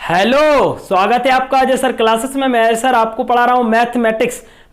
Hello, स्वागत है आपका अजय सर क्लासेस में। मैं सर आपको पढ़ा रहा हूं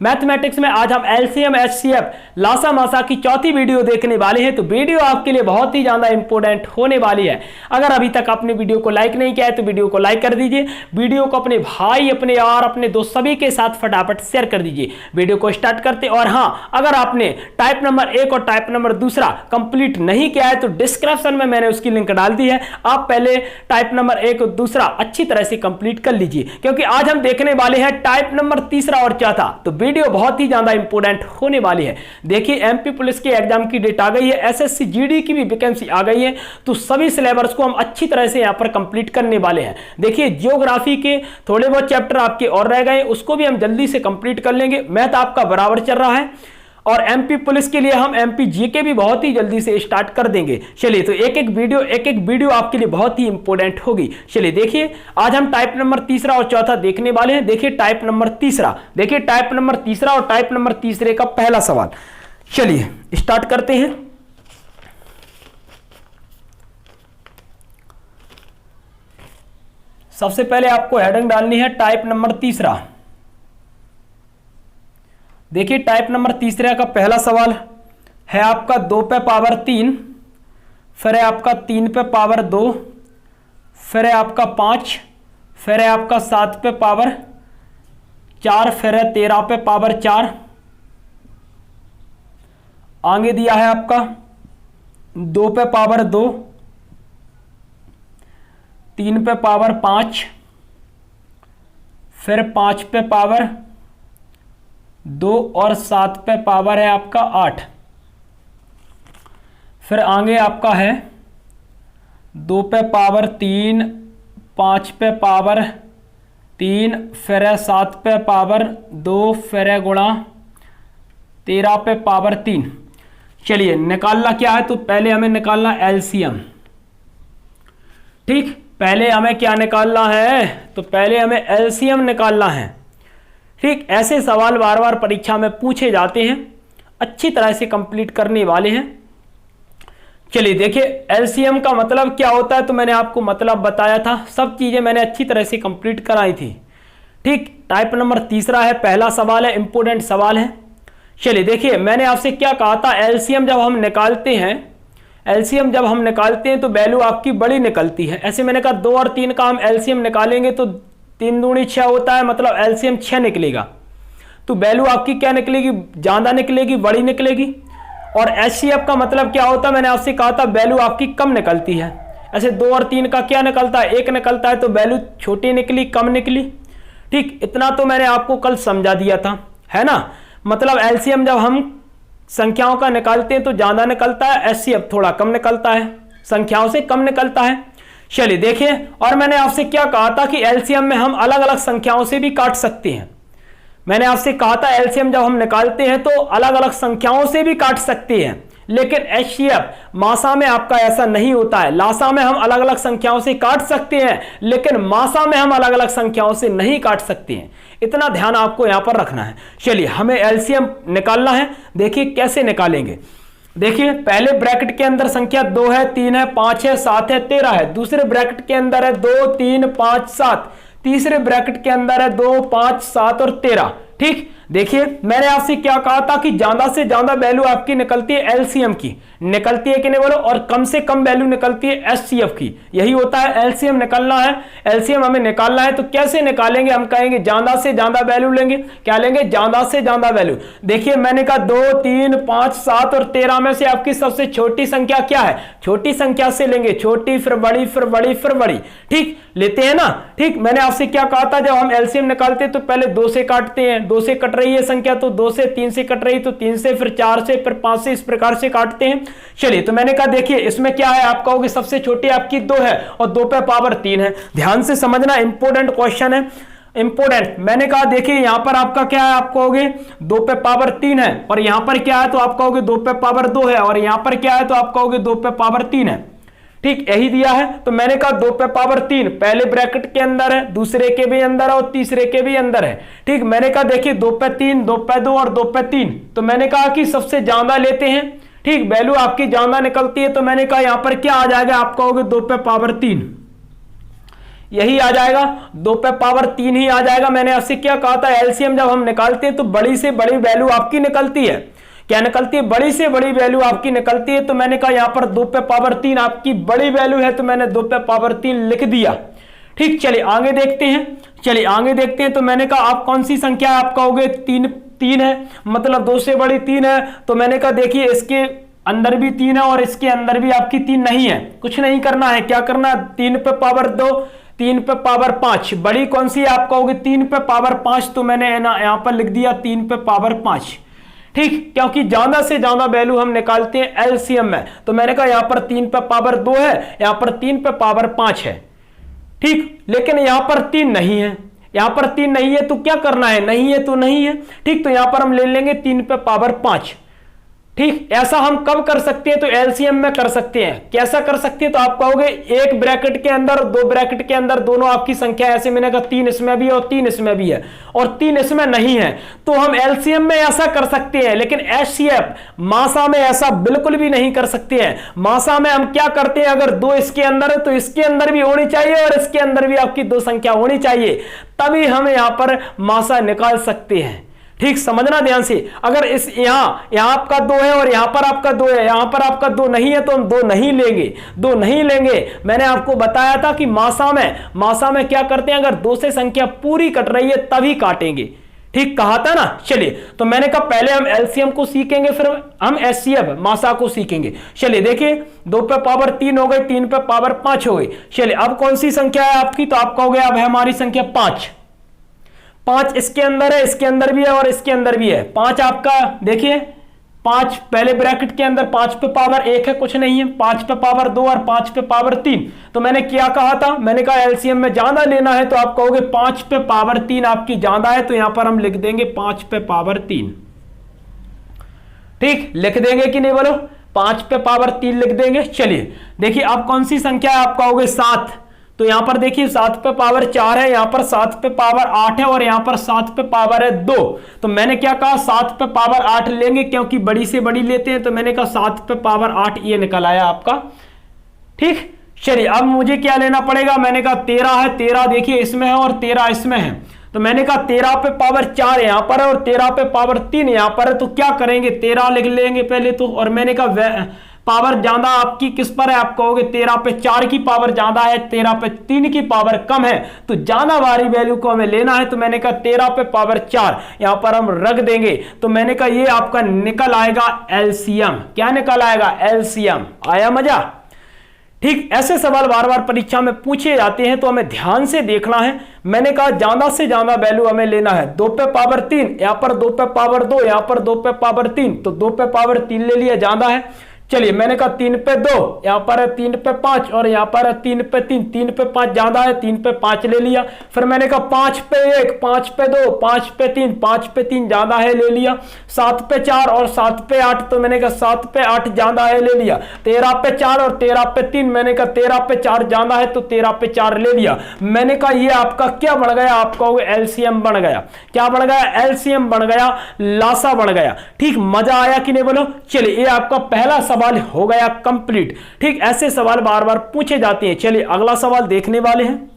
मैथमेटिक्स में आज हम एलसीएम एचसीएफ लासा मासा की चौथी वीडियो देखने वाले हैं। तो वीडियो आपके लिए बहुत ही ज्यादा इंपॉर्टेंट होने वाली है। अगर अभी तक आपने वीडियो को लाइक नहीं किया है तो वीडियो को लाइक कर दीजिए। वीडियो को अपने भाई, अपने यार, अपने दोस्त सभी के साथ फटाफट शेयर कर दीजिए। वीडियो को स्टार्ट करते। और हाँ, अगर आपने टाइप नंबर 1 और टाइप नंबर 2 कंप्लीट नहीं किया है तो डिस्क्रिप्शन में मैंने उसकी लिंक डाल दी है। आप पहले टाइप नंबर 1 और 2 अच्छी तरह से कंप्लीट कर लीजिए, क्योंकि आज हम देखने वाले हैं टाइप नंबर 3 और 4। तो वीडियो बहुत ही ज्यादा इंपॉर्टेंट होने वाली है। देखिए, एमपी पुलिस के एग्जाम की डेट आ गई है, एसएससी जीडी की भी वैकेंसी आ गई है। तो सभी सिलेबस को हम अच्छी तरह से यहां पर कंप्लीट करने वाले हैं। देखिए, जियोग्राफी के थोड़े बहुत चैप्टर आपके और रह गए, उसको भी हम जल्दी से कंप्लीट कर लेंगे। मैथ आपका बराबर चल रहा है और एमपी पुलिस के लिए हम एमपी जीके भी बहुत ही जल्दी से स्टार्ट कर देंगे। चलिए, तो एक एक वीडियो आपके लिए बहुत ही इंपॉर्टेंट होगी। चलिए देखिए, आज हम टाइप नंबर 3 और 4 देखने वाले हैं। देखिए टाइप नंबर 3, देखिए टाइप नंबर 3 और टाइप नंबर 3 का पहला सवाल। चलिए स्टार्ट करते हैं। सबसे पहले आपको हेडिंग डालनी है टाइप नंबर 3। देखिए, टाइप नंबर 3 का पहला सवाल है आपका 2 पे पावर 3, फिर है आपका 3 पे पावर 2, फिर है आपका 5, फिर है आपका 7 पे पावर 4, फिर है 13 पे पावर 4। आगे दिया है आपका 2 पे पावर 2, 3 पे पावर 5, फिर 5 पे पावर 2 और 7 पे पावर है आपका 8। फिर आगे आपका है 2 पे पावर 3, 5 पे पावर 3, फिर है 7 पे पावर 2, फिर है गुणा 13 पे पावर 3। चलिए निकालना क्या है, तो पहले हमें निकालना एलसीएम। ठीक, पहले हमें क्या निकालना है, तो पहले हमें एलसीएम निकालना है। ठीक, ऐसे सवाल बार बार परीक्षा में पूछे जाते हैं, अच्छी तरह से कंप्लीट करने वाले हैं। चलिए देखिए, एलसीएम का मतलब क्या होता है, तो मैंने आपको मतलब बताया था, सब चीजें मैंने अच्छी तरह से कंप्लीट कराई थी। ठीक, टाइप नंबर 3 है, पहला सवाल है, इंपॉर्टेंट सवाल है। चलिए देखिए, मैंने आपसे क्या कहा था, एलसीएम जब हम निकालते हैं तो वैल्यू आपकी बड़ी निकलती है। ऐसे मैंने कहा 2 और 3 का हम एलसीएम निकालेंगे तो 3 दूनी 6 होता है, मतलब एलसीएम 6 निकलेगा। तो वैल्यू आपकी क्या निकलेगी, ज्यादा निकलेगी, बड़ी निकलेगी। और एचसीएफ का मतलब क्या होता है, मैंने आपसे कहा था वैल्यू आपकी कम निकलती है। ऐसे 2 और 3 का क्या निकलता है, 1 निकलता है, तो वैल्यू छोटी निकली, कम निकली। ठीक, इतना तो मैंने आपको कल समझा दिया था, है ना। मतलब एलसीएम जब हम संख्याओं का निकालते हैं तो ज्यादा निकलता है, एचसीएफ थोड़ा कम निकलता है, संख्याओं से कम निकलता है। चलिए देखिए, और मैंने आपसे क्या कहा था कि एलसीएम में हम अलग अलग संख्याओं से भी काट सकते हैं। मैंने आपसे कहा था एलसीएम जब हम निकालते हैं तो अलग अलग संख्याओं से भी काट सकते हैं, लेकिन एचसीएफ मासा में आपका ऐसा नहीं होता है। लासा में हम अलग अलग संख्याओं से काट सकते हैं, लेकिन मासा में हम अलग अलग संख्याओं से नहीं काट सकते हैं। इतना ध्यान आपको यहां पर रखना है। चलिए, हमें एलसीएम निकालना है। देखिए कैसे निकालेंगे। देखिए, पहले ब्रैकेट के अंदर संख्या 2 है, 3 है, 5 है, 7 है, 13 है। दूसरे ब्रैकेट के अंदर है 2, 3, 5, 7। तीसरे ब्रैकेट के अंदर है 2, 5, 7 और 13। ठीक, देखिए मैंने आपसे क्या कहा था कि ज्यादा से ज्यादा वैल्यू आपकी निकलती है एलसीएम की, निकलती है कि नहीं बोलो, और कम से कम वैल्यू निकलती है एचसीएफ की। यही होता है, एलसीएम निकालना है, एलसीएम हमें निकालना है। तो कैसे निकालेंगे, हम कहेंगे ज्यादा से ज्यादा वैल्यू लेंगे। क्या लेंगे, ज्यादा से ज्यादा वैल्यू। देखिए मैंने कहा 2, 3, 5, 7 और 13 में से आपकी सबसे छोटी संख्या क्या है, छोटी संख्या से लेंगे, छोटी फिर बड़ी फिर बड़ी फिर बड़ी। ठीक, लेते हैं ना। ठीक, मैंने आपसे क्या कहा था, जब हम एलसीएम निकालते हैं तो पहले 2 से काटते हैं, 2 से कट रही है संख्या तो 2 से, 3 से कट रही तो 3 से, फिर 4 से, फिर 5 से, इस प्रकार से काटते हैं। चलिए, तो मैंने कहा देखिए इसमें क्या है, आप कहोगे सबसे छोटी आपकी 2 है और 2 पे पावर 3 है। ध्यान से समझना, इंपॉर्टेंट क्वेश्चन है, इंपॉर्टेंट। मैंने कहा देखिए यहां पर आपका क्या है, आप कहोगे 2 पे पावर 3 है, और यहां पर क्या है तो आप कहोगे 2 पे पावर 2 है, और यहां पर क्या है तो आप कहोगे 2 पे पावर 3 है। ठीक, यही दिया है। तो मैंने कहा 2 पे पावर 3 पहले ब्रैकेट के अंदर है, दूसरे के भी अंदर है और तीसरे के भी अंदर है। ठीक, मैंने कहा देखिए 2 पे 3, 2 पे 2 और 2 पे 3। तो मैंने कहा कि सबसे ज्यादा लेते हैं। ठीक, वैल्यू आपकी ज्यादा निकलती है, तो मैंने कहा यहां पर क्या आ जाएगा, आप कहोगे 2 पे पावर 3। यही आ जाएगा, 2 पे पावर 3 ही आ जाएगा। मैंने आपसे क्या कहा था, एलसीएम जब हम निकालते हैं तो बड़ी से बड़ी वैल्यू आपकी निकलती है। क्या निकलती है? बड़ी से बड़ी वैल्यू आपकी निकलती है। तो मैंने कहा यहां पर 2 पे पावर 3 आपकी बड़ी वैल्यू है, तो मैंने 2 पे पावर 3 लिख दिया। ठीक, चलिए आगे देखते हैं। चलिए आगे देखते हैं। तो मैंने कहा आप कौन सी संख्या आप कहोगे? 3 है, मतलब 2 से बड़ी 3 है। तो मैंने कहा देखिए इसके अंदर भी 3 है और इसके अंदर भी आपकी 3 नहीं है। कुछ नहीं करना है, क्या करना है? 3 पे पावर 2, 3 पे पावर 5। बड़ी कौन सी है आप कहोगे? 3 पे पावर 5। तो मैंने यहां पर लिख दिया 3 पे पावर 5। ठीक, क्योंकि ज्यादा से ज्यादा वैल्यू हम निकालते हैं एलसीएम में। तो मैंने कहा यहां पर 3 पे पावर 2 है, यहां पर 3 पे पावर 5 है। ठीक, लेकिन यहां पर 3 नहीं है, यहां पर 3 नहीं है, तो क्या करना है? नहीं है तो नहीं है। ठीक, तो यहां पर हम ले लेंगे 3 पे पावर 5। ठीक, ऐसा हम कब कर सकते हैं? तो एलसीएम में कर सकते हैं। कैसा कर सकते हैं? तो आप कहोगे एक ब्रैकेट के अंदर, 2 ब्रैकेट के अंदर दोनों आपकी संख्या, ऐसे मैंने कहा 3 इसमें भी और 3 इसमें भी है और 3 इसमें नहीं है, तो हम एलसीएम में ऐसा कर सकते हैं। लेकिन एचसीएफ मासा में ऐसा बिल्कुल भी नहीं कर सकते हैं। मासा में हम क्या करते हैं, अगर 2 इसके अंदर है तो इसके अंदर भी होनी चाहिए और इसके अंदर भी आपकी 2 संख्या होनी चाहिए, तभी हम यहां पर मासा निकाल सकते हैं। ठीक, समझना ध्यान से। अगर इस यहां आपका 2 है और यहां पर आपका 2 है, यहां पर आपका 2 नहीं है, तो हम 2 नहीं लेंगे, 2 नहीं लेंगे। मैंने आपको बताया था कि मासा में क्या करते हैं, अगर 2 से संख्या पूरी कट रही है तभी काटेंगे। ठीक, कहा था ना। चलिए, तो मैंने कहा पहले हम एलसीएम को सीखेंगे, फिर हम एचसीएफ मासा को सीखेंगे। चलिए देखिए, 2 पे पावर 3 हो गई, 3 पे पावर 5 हो गई। चलिए अब कौन सी संख्या है आपकी? तो आप कहोगे अब है हमारी संख्या 5। 5 इसके अंदर है, इसके अंदर भी है और इसके अंदर भी है। 5 आपका देखिए, 5 पहले ब्रैकेट के अंदर 5 पे पावर 1 है, कुछ नहीं है। 5 पे पावर 2 और 5 पे पावर 3। तो मैंने क्या कहा था? मैंने कहा एलसीएम में ज्यादा लेना है, तो आप कहोगे 5 पे पावर 3 आपकी ज्यादा है, तो यहां पर हम लिख देंगे 5 पे पावर 3। ठीक, लिख देंगे कि नहीं बोलो? 5 पे पावर 3 लिख देंगे। चलिए देखिए अब कौन सी संख्या है आप कहोगे? 7। तो यहां पर देखिए 7 पे पावर 4 है, यहां पर 7 पे पावर 8 है और यहां पर 7 पे पावर है 2। तो मैंने क्या कहा? 7 पे पावर 8 लेंगे, क्योंकि बड़ी से बड़ी लेते हैं। तो मैंने कहा 7 पे पावर 8 ये निकल आया आपका। ठीक, चलिए अब मुझे क्या लेना पड़ेगा? मैंने कहा 13 है, 13 देखिए इसमें है और 13 इसमें है। तो मैंने कहा 13 पे पावर 4 यहां पर है और 13 पे पावर 3 यहां पर है। तो क्या करेंगे? 13 लिख लेंगे पहले तो। और मैंने कहा पावर ज्यादा आपकी किस पर है? आप कहोगे 13 पे 4 की पावर ज्यादा है, 13 पे 3 की पावर कम है, तो ज्यादा वाली वैल्यू को हमें लेना है। तो मैंने कहा 13 पे पावर 4 यहां पर हम रख देंगे। तो मैंने कहा ये आपका निकल आएगा एलसीएम। क्या निकल आएगा? एलसीएम। आया मजा? ठीक, ऐसे सवाल बार बार परीक्षा में पूछे जाते हैं, तो हमें ध्यान से देखना है। मैंने कहा ज्यादा से ज्यादा वैल्यू हमें लेना है। 2 पे पावर 3, यहां पर 2 पे पावर 2, यहां पर 2 पे पावर 3, तो 2 पे पावर 3 ले लिया, ज्यादा है। चलिए मैंने कहा 3 पे 2, यहां पर है 3 पे 5 और यहां पर है 3 पे 3, 3 पे 5 ज्यादा है, 3 पे 5 ले लिया। फिर मैंने कहा 5 पे 1, 5 पे 2, 5 पे 3, 5 पे 3 ज्यादा है, ले लिया। 7 पे 4 और 7 पे 8, तो मैंने कहा 7 पे 8 ज्यादा है, ले लिया। 13 पे 4 और 13 पे 3, मैंने कहा 13 पे 4 ज्यादा है, तो 13 पे 4 ले लिया। मैंने कहा ये आपका क्या बन गया? आपका एलसीएम बन गया। क्या बन गया? एलसीएम बन गया, लासा बन गया। ठीक, मजा आया कि नहीं बोलो? चलिए ये आपका पहला सवाल हो गया कंप्लीट। ठीक, ऐसे सवाल बार बार पूछे जाते हैं। चलिए अगला सवाल देखने वाले हैं।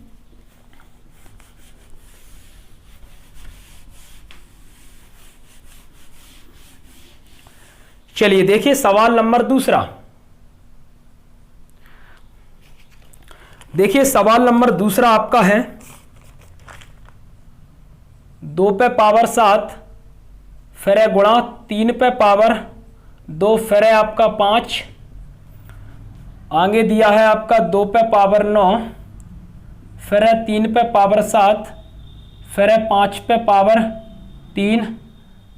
चलिए देखिए सवाल नंबर दूसरा। देखिए सवाल नंबर दूसरा आपका है 2 पे पावर 7 फिर है गुणा 3 पे पावर 2 फिर है आपका 5, आगे दिया है आपका 2 पे पावर 9 फिर है 3 पे पावर 7 फिर है 5 पे पावर 3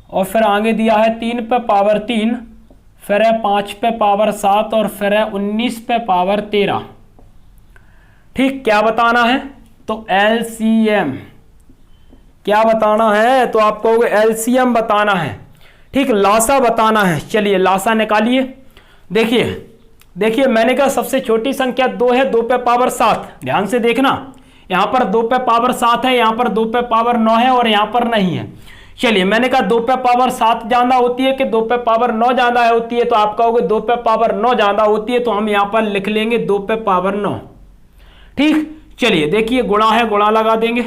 और फिर आगे दिया है 3 पे पावर 3 फिर है 5 पे पावर 7 और फिर है 19 पे पावर 13। ठीक, क्या बताना है? तो एलसीएम क्या बताना है? तो आप कहोगे एलसीएम बताना है। ठीक, लासा बताना है। चलिए लासा निकालिए। देखिए मैंने कहा सबसे छोटी संख्या 2 है, 2 पे पावर 7। ध्यान से देखना, यहां पर 2 पे पावर 7 है, यहां पर 2 पे पावर 9 है और यहां पर नहीं है। चलिए मैंने कहा 2 पे पावर 7 ज्यादा होती है कि 2 पे पावर 9 ज्यादा होती है? तो आप कहोगे 2 पे पावर 9 ज्यादा होती है, तो हम यहां पर लिख लेंगे 2 पे पावर 9। ठीक, चलिए देखिए गुणा है, गुणा लगा देंगे।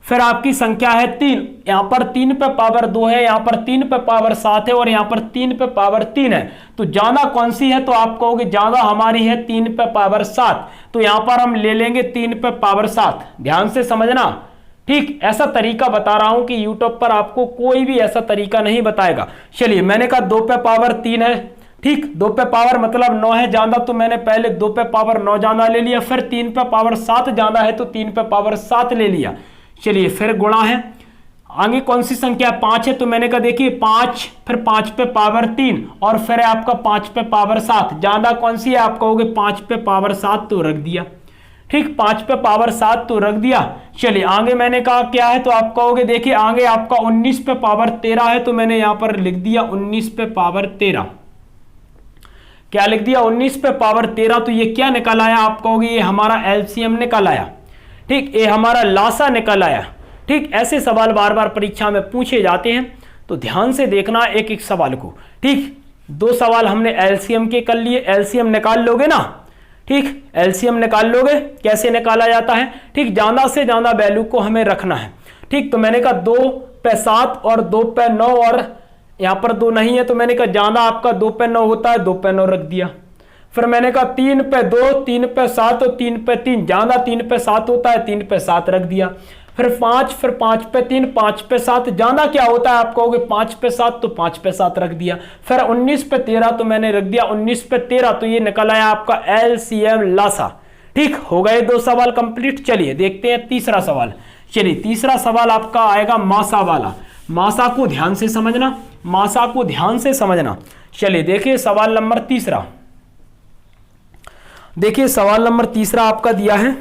फिर आपकी संख्या है 3, यहां पर 3 पे पावर 2 है, यहां पर 3 पे पावर 7 है और यहां पर 3 पे पावर 3 है। तो ज्यादा कौन सी है? तो आप कहोगे ज्यादा हमारी है 3 पे पावर 7। तो यहां पर हम ले लेंगे 3 पे पावर 7। ध्यान से समझना, ठीक। ऐसा तरीका बता रहा हूं कि यूट्यूब पर आपको कोई भी ऐसा तरीका नहीं बताएगा। चलिए मैंने कहा 2 पे पावर 3 है, ठीक। 2 पे पावर मतलब 9 है ज्यादा, तो मैंने पहले 2 पे पावर 9 ज्यादा ले लिया। फिर 3 पे पावर 7 ज्यादा है तो 3 पे पावर 7 ले लिया। चलिए फिर गुणा है, आगे कौन सी संख्या 5 है? तो मैंने कहा देखिए 5, फिर 5 पे पावर 3 और फिर आपका 5 पे पावर 7। ज्यादा कौन सी है? आप कहोगे 5 पे पावर 7, तो रख दिया, ठीक। 5 पे पावर 7 तो रख दिया। चलिए आगे मैंने कहा क्या है? तो आप कहोगे देखिए आगे आपका 19 पे पावर 13 है, तो मैंने यहां पर लिख दिया 19 पे पावर 13। क्या लिख दिया? 19 पे पावर 13। तो ये क्या निकल आया? आप कहोगे ये हमारा एलसीएम निकल आया, ठीक। ये हमारा लासा निकल आया, ठीक। ऐसे सवाल बार बार परीक्षा में पूछे जाते हैं, तो ध्यान से देखना एक एक सवाल को, ठीक। 2 सवाल हमने एलसीएम के कर लिए। एलसीएम निकाल लोगे ना, ठीक। एलसीएम निकाल लोगे, कैसे निकाला जाता है, ठीक। ज्यादा से ज्यादा वैल्यू को हमें रखना है, ठीक। तो मैंने कहा 2 पे 7 और 2 पे 9 और यहां पर 2 नहीं है, तो मैंने कहा ज्यादा आपका 2 पे 9 होता है, 2 पे 9 रख दिया। फिर मैंने कहा 3 पे 2, 3 पे 7 और 3 पे 3, ज्यादा 3 पे 7 होता है, 3 पे 7 रख दिया। फिर 5 पे 3, 5 पे 7, ज्यादा क्या होता है? आप कहोगे 5 पे 7, तो 5 पे 7 रख दिया। फिर 19 पे 13, तो मैंने रख दिया 19 पे 13। तो ये निकल आया आपका एलसीएम लासा, ठीक। हो गए 2 सवाल कंप्लीट। चलिए देखते हैं तीसरा सवाल। चलिए तीसरा सवाल आपका आएगा मासा वाला। मासा को ध्यान से समझना, मासा को ध्यान से समझना। चलिए देखिए सवाल नंबर तीसरा, देखिए सवाल नंबर तीसरा आपका दिया है।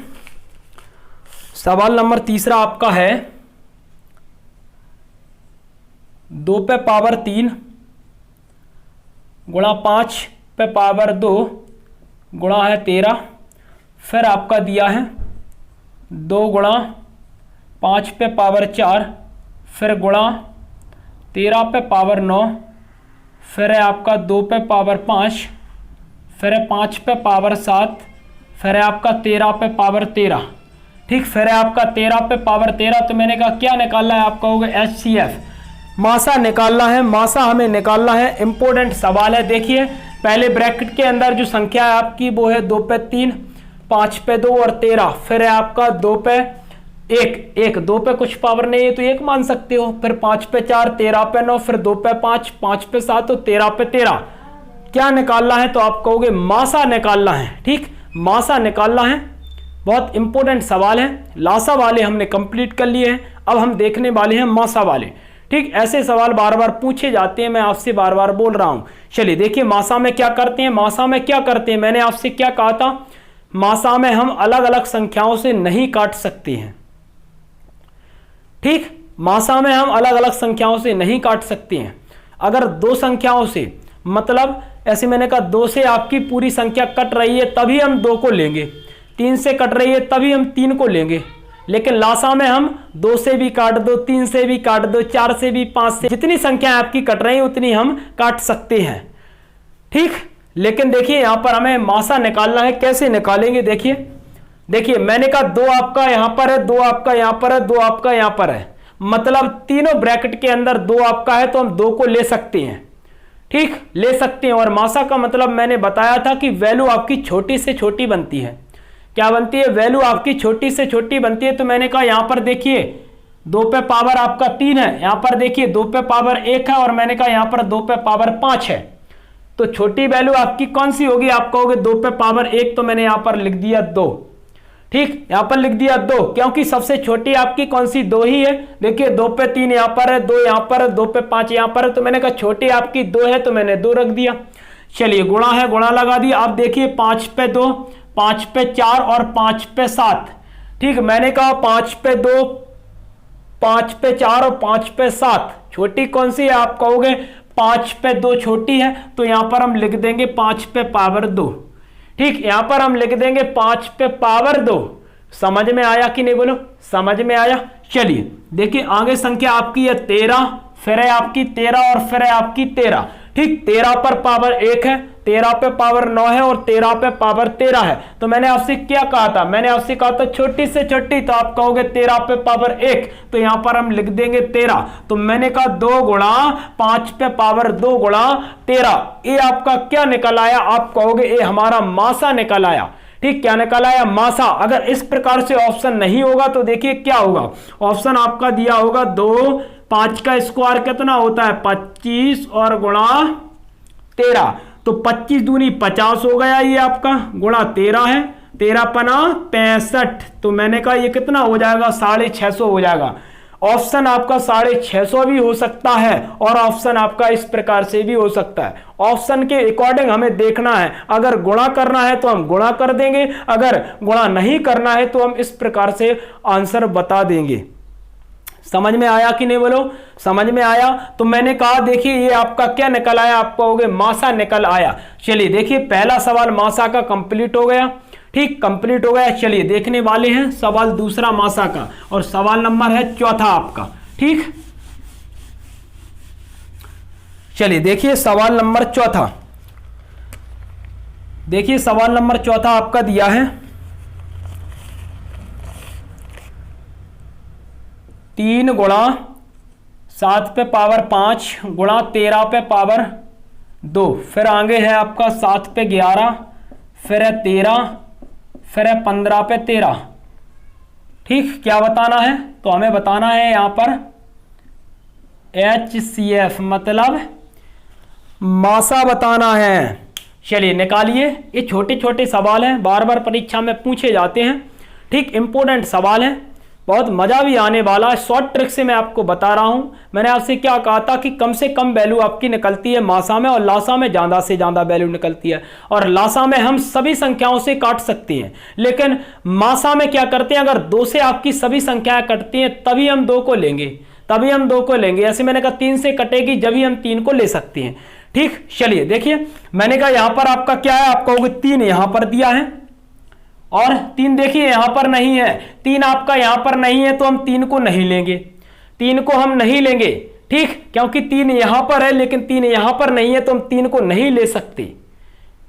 सवाल नंबर तीसरा आपका है 2 पे पावर 3 गुणा 5 पे पावर 2 गुणा है 13। फिर आपका दिया है 2 गुणा 5 पे पावर 4, फिर गुणा 13 पे पावर 9, फिर है आपका 2 पे पावर 5, फिर है 5 पे पावर 7, फिर है आपका 13 पे पावर 13, ठीक। फिर है आपका 13 पे पावर 13। तो मैंने कहा क्या निकालना है? आप कहोगे HCF, मासा निकालना है। मासा हमें निकालना है, इंपॉर्टेंट सवाल है। देखिए पहले ब्रैकेट के अंदर जो संख्या है आपकी वो है 2 पे 3, 5 पे 2 और 13। फिर है आपका 2 पे 1, 2 पे कुछ पावर नहीं है तो 1 मान सकते हो। फिर 5 पे 4, 13 पे 9, फिर 2 पे 5, 5 पे 7 तो 13 पे 13। क्या निकालना है? तो आप कहोगे मासा निकालना है, ठीक। मासा निकालना है, बहुत इंपॉर्टेंट सवाल है। लासा वाले हमने कंप्लीट कर लिए हैं, अब हम देखने वाले हैं मासा वाले, ठीक। ऐसे सवाल बार बार पूछे जाते हैं, मैं आपसे बार बार बोल रहा हूं। चलिए देखिए मासा में क्या करते हैं। मासा में क्या करते हैं? मैंने आपसे क्या कहा था? मासा में हम अलग अलग संख्याओं से नहीं काट सकते हैं, ठीक। मासा में हम अलग अलग संख्याओं से नहीं काट सकते हैं। अगर 2 संख्याओं से, मतलब ऐसे मैंने कहा 2 से आपकी पूरी संख्या कट रही है तभी हम 2 को लेंगे, 3 से कट रही है तभी हम 3 को लेंगे। लेकिन लासा में हम 2 से भी काट दो, 3 से भी काट दो, 4 से भी, 5 से, जितनी संख्या आपकी कट रही है उतनी हम काट सकते हैं, ठीक। लेकिन देखिए यहां पर हमें मासा निकालना है। कैसे निकालेंगे? देखिए मैंने कहा 2 आपका यहां पर है, 2 आपका यहां पर है, 2 आपका यहां पर है, मतलब तीनों ब्रैकेट के अंदर 2 आपका है तो हम 2 को ले सकते हैं, ठीक, ले सकते हैं। और मासा का मतलब मैंने बताया था कि वैल्यू आपकी छोटी से छोटी बनती है। क्या बनती है? वैल्यू आपकी छोटी से छोटी बनती है। तो मैंने कहा यहां पर देखिए 2 पे पावर आपका 3 है, यहां पर देखिए 2 पे पावर 1 है और मैंने कहा यहां पर 2 पे पावर 5 है। तो छोटी वैल्यू आपकी कौन सी होगी? आप कहोगे 2 पे पावर 1, तो मैंने यहां पर लिख दिया 2, ठीक। यहां पर लिख दिया 2 क्योंकि सबसे छोटी आपकी कौन सी? 2 ही है। देखिए 2 पे 3 यहां पर है, 2 यहां पर है, 2 पे 5 यहां पर है, तो मैंने कहा छोटी आपकी 2 है तो मैंने 2 रख दिया। चलिए गुणा है, गुणा लगा दिया। आप देखिए 5 पे 2, 5 पे 4 और 5 पे 7, ठीक। मैंने कहा 5 पे 2, 5 पे 4 और 5 पे 7, छोटी कौन सी है? आप कहोगे 5 पे 2 छोटी है, तो यहां पर हम लिख देंगे 5 पे पावर 2, ठीक। यहां पर हम लिख देंगे 5 पे पावर 2। समझ में आया कि नहीं? बोलो समझ में आया। चलिए देखिए आगे संख्या आपकी है 13, फिर है आपकी 13 और फिर है आपकी 13, ठीक, 13 पर पावर 1 है, 13 पे पावर 9 है और 13 पे पावर 13 है। तो मैंने आपसे क्या कहा था, मैंने आपसे कहा था छोटी से छोटी, तो आप कहोगे 13 पे पावर 1, तो यहां पर हम लिख देंगे 13। तो मैंने कहा 2 गुणा 5 पे पावर 2 गुणा 13, ये आपका क्या निकल आया, आप कहोगे ये हमारा मासा निकल आया। ठीक, क्या निकल आया, मासा। अगर इस प्रकार से ऑप्शन नहीं होगा तो देखिए क्या होगा, ऑप्शन आपका दिया होगा 2, 5 का स्क्वायर कितना होता है 25 और गुणा 13, तो 25 दूनी 50 हो गया ये आपका, गुणा 13 है, 13 पना 65, तो मैंने कहा ये कितना हो जाएगा 650 हो जाएगा। ऑप्शन आपका 650 भी हो सकता है और ऑप्शन आपका इस प्रकार से भी हो सकता है। ऑप्शन के अकॉर्डिंग हमें देखना है, अगर गुणा करना है तो हम गुणा कर देंगे, अगर गुणा नहीं करना है तो हम इस प्रकार से आंसर बता देंगे। समझ में आया कि नहीं, बोलो समझ में आया। तो मैंने कहा देखिए ये आपका क्या निकल आया, आप कहोगे मासा निकल आया। चलिए देखिए पहला सवाल मासा का कंप्लीट हो गया, ठीक, कंप्लीट हो गया। चलिए देखने वाले हैं सवाल दूसरा मासा का, और सवाल नंबर है चौथा आपका। ठीक, चलिए देखिए सवाल नंबर चौथा, देखिए सवाल नंबर चौथा आपका दिया है 3 गुणा 7 पे पावर 5 गुणा 13 पे पावर 2, फिर आगे है आपका 7 पे 11, फिर है 13, फिर है 15 पे 13। ठीक, क्या बताना है, तो हमें बताना है यहां पर HCF मतलब मासा बताना है। चलिए निकालिए, ये छोटे छोटे सवाल हैं, बार बार परीक्षा में पूछे जाते हैं। ठीक, इंपॉर्टेंट सवाल है, बहुत मजा भी आने वाला है। शॉर्ट ट्रिक से मैं आपको बता रहा हूं। मैंने आपसे क्या कहा था कि कम से कम वैल्यू आपकी निकलती है मासा में, और लासा में ज्यादा से ज्यादा वैल्यू निकलती है। और लासा में हम सभी संख्याओं से काट सकते हैं, लेकिन मासा में क्या करते हैं, अगर 2 से आपकी सभी संख्याएं कटती हैं तभी हम 2 को लेंगे, तभी हम 2 को लेंगे। ऐसे मैंने कहा 3 से कटेगी जब ही हम 3 को ले सकते हैं। ठीक, चलिए देखिए मैंने कहा यहां पर आपका क्या है, आप कहोगे 3 यहां पर दिया है और 3 देखिए यहां पर नहीं है, 3 आपका यहां पर नहीं है, तो हम 3 को नहीं लेंगे, 3 को हम नहीं लेंगे। ठीक, क्योंकि 3 यहां पर है लेकिन 3 यहां पर नहीं है, तो हम 3 को नहीं ले सकते,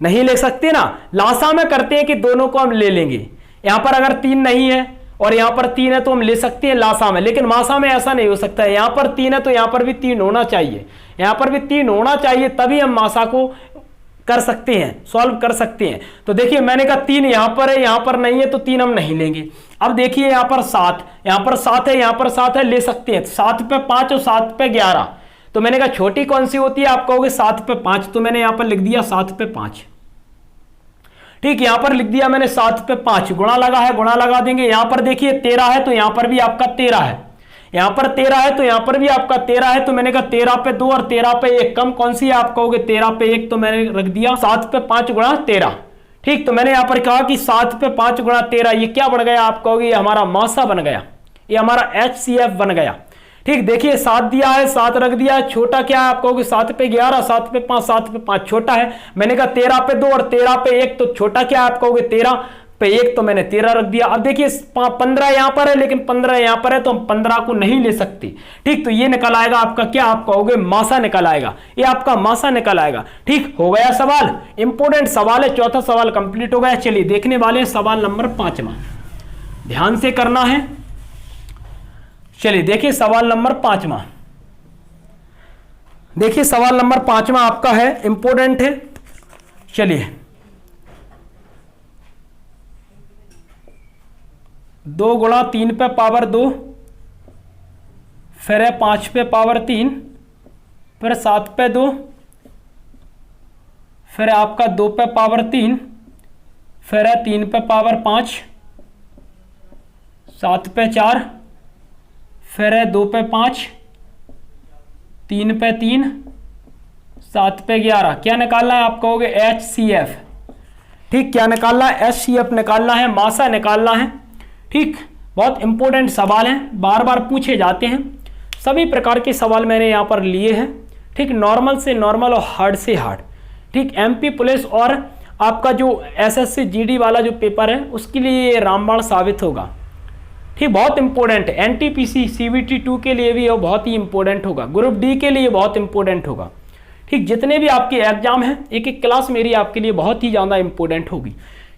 नहीं ले सकते ना। लासा में करते हैं कि दोनों को हम ले लेंगे। यहां पर अगर 3 नहीं है और यहां पर 3 है तो हम ले सकते हैं लासा में, लेकिन मासा में ऐसा नहीं हो सकता है। यहां पर 3 है तो यहां पर भी 3 होना चाहिए, यहां पर भी 3 होना चाहिए, तभी हम मासा को कर सकते हैं, सॉल्व कर सकते हैं। तो देखिए मैंने कहा 3 यहां पर है, यहां पर नहीं है, तो 3 हम नहीं लेंगे। अब देखिए यहां पर 7, यहां पर 7 है, यहां पर 7 है, ले सकते हैं। 7 पे 5 और 7 पे 11, तो मैंने कहा छोटी कौन सी होती है, आप कहोगे 7 पे 5, तो मैंने यहां पर लिख दिया 7 पे 5। ठीक, यहां पर लिख दिया मैंने 7 पे 5, गुणा लगा है, गुणा लगा देंगे। यहां पर देखिए 13 है तो यहां पर भी आपका 13 है, यहां पर 13 है तो यहां पर भी आपका 13 है, तो मैंने कहा 13 पे 2 और 13 पे 1 कम कौन सी है, आप कहोगे 13 पे 1, तो मैंने रख दिया 7 पे 5 गुणा 13। ठीक, तो मैंने यहां पर कहा कि 7 पे 5 गुणा 13, ये क्या बन गया, आप कहोगे ये हमारा मासा बन गया, ये हमारा HCF बन गया। ठीक, देखिए 7 दिया है, 7 रख दिया है, छोटा क्या है, आप कहोगे 7 पे 11, 7 पे 5, 7 पे 5 छोटा है। मैंने कहा 13 पे 2 और 13 पे 1, तो छोटा क्या है, आप कहोगे 13 पे 1, तो मैंने 13 रख दिया। अब देखिए 15 यहां पर है लेकिन 15 यहां पर है, तो हम 15 को नहीं ले सकते। ठीक, तो ये निकल आएगा आपका क्या, आप कहोगे मासा निकल आएगा, ये आपका मासा निकल आएगा। ठीक, हो गया सवाल, इंपोर्टेंट सवाल है, चौथा सवाल कंप्लीट हो गया। चलिए देखने वाले हैं सवाल नंबर 5वां, ध्यान से करना है। चलिए देखिए सवाल नंबर 5वां, देखिए सवाल नंबर 5वां आपका है, इंपोर्टेंट है। चलिए 2 गुणा 3 पे पावर 2, फिर है 5 पे पावर 3, फिर 7 पे 2, फिर है आपका 2 पे पावर 3, फिर है 3 पे पावर 5, 7 पे 4, फिर है 2 पे 5, 3 पे 3, 7 पे 11। क्या निकालना है, आप कहोगे HCF। ठीक, क्या निकालना है, HCF निकालना है, मासा निकालना है। ठीक, बहुत इंपॉर्टेंट सवाल हैं, बार बार पूछे जाते हैं। सभी प्रकार के सवाल मैंने यहाँ पर लिए हैं। ठीक, नॉर्मल से नॉर्मल और हार्ड से हार्ड। ठीक, MP पुलिस और आपका जो SSC GD वाला जो पेपर है उसके लिए ये रामबाण साबित होगा। ठीक, बहुत इंपॉर्टेंट है। NTPC CBT 2 के लिए भी वो बहुत ही इंपॉर्टेंट होगा, ग्रुप D के लिए बहुत इंपॉर्टेंट होगा। ठीक, जितने भी आपके एग्जाम हैं एक एक क्लास मेरी आपके लिए बहुत ही ज़्यादा इंपॉर्टेंट होगी।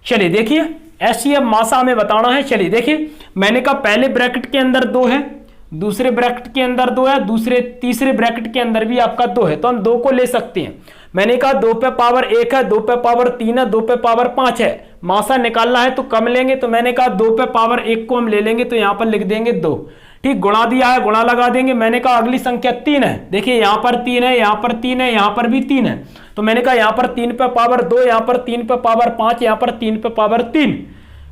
चलिए देखिए एचसीएफ मासा हमें बताना है। चलिए देखिए मैंने कहा पहले ब्रैकेट के अंदर 2 है, दूसरे ब्रैकेट के अंदर 2 है, तीसरे ब्रैकेट के अंदर भी आपका 2 है, तो हम 2 को ले सकते हैं। मैंने कहा 2 पे पावर 1 है, 2 पे पावर 3 है, 2 पे पावर 5 है, मासा निकालना है तो कम लेंगे, तो मैंने कहा 2 पे पावर 1 को हम ले लेंगे, तो यहां पर लिख देंगे 2। ठीक, गुणा दिया है, गुणा लगा देंगे। मैंने कहा अगली संख्या 3 है, देखिए यहां पर 3 है, यहां पर 3 है, यहां पर भी 3 है, तो मैंने कहा यहां पर 3 पे पावर 2, यहां पर 3 पे पावर 5, यहां पर 3 पे पावर 3,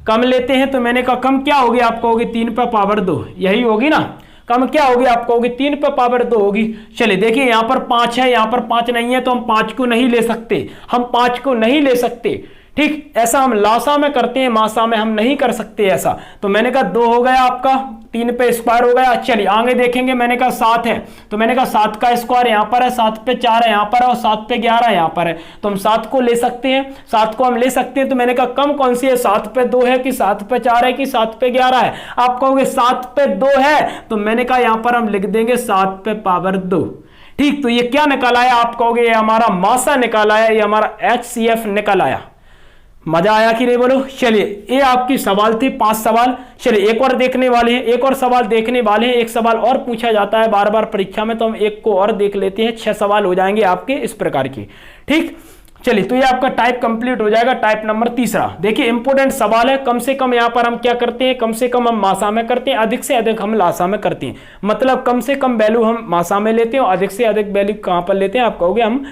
कम लेते हैं, तो मैंने कहा कम क्या होगी, आप कहोगे 3 पे पावर 2, यही होगी ना, कम क्या होगी, आप कहोगे 3 पे पावर 2 होगी। चलिए देखिए यहां पर 5 है, यहां पर 5 नहीं है, तो हम 5 को नहीं ले सकते, हम 5 को नहीं ले सकते। ठीक, ऐसा हम लासा में करते हैं, मासा में हम नहीं कर सकते ऐसा। तो मैंने कहा 2 हो गया आपका, 3 पे स्क्वायर हो गया। चलिए आगे देखेंगे, मैंने कहा 7 है, तो मैंने कहा 7 का स्क्वायर यहां पर है, 7 पे 4 है यहां पर है, और 7 पे 11 यहां पर है, तो हम 7 को ले सकते हैं, 7 को हम ले सकते हैं। तो मैंने कहा कम कौन सी है, 7 पे 2 है कि 7 पे 4 है कि 7 पे 11 है, आप कहोगे 7 पे 2 है, तो मैंने कहा यहां पर हम लिख देंगे 7 पे पावर 2। ठीक, तो ये क्या निकल आया, आप कहोगे ये हमारा मासा निकल आया, ये हमारा एचसीएफ निकल आया। मजा आया कि नहीं बोलो। चलिए ये आपकी सवाल थे 5 सवाल। चलिए एक और देखने वाले हैं, एक और सवाल देखने वाले हैं। एक सवाल और पूछा जाता है बार बार परीक्षा में, तो हम एक को और देख लेते हैं। 6 सवाल हो जाएंगे आपके इस प्रकार के। ठीक, चलिए तो ये आपका टाइप कंप्लीट हो जाएगा। टाइप नंबर 3, देखिए इंपोर्टेंट सवाल है। कम से कम यहाँ पर हम क्या करते हैं, कम से कम हम मासा में करते हैं, अधिक से अधिक हम लासा में करते हैं। मतलब कम से कम वैल्यू हम मासा में लेते हैं और अधिक से अधिक वैल्यू कहाँ पर लेते हैं, आप कहोगे हम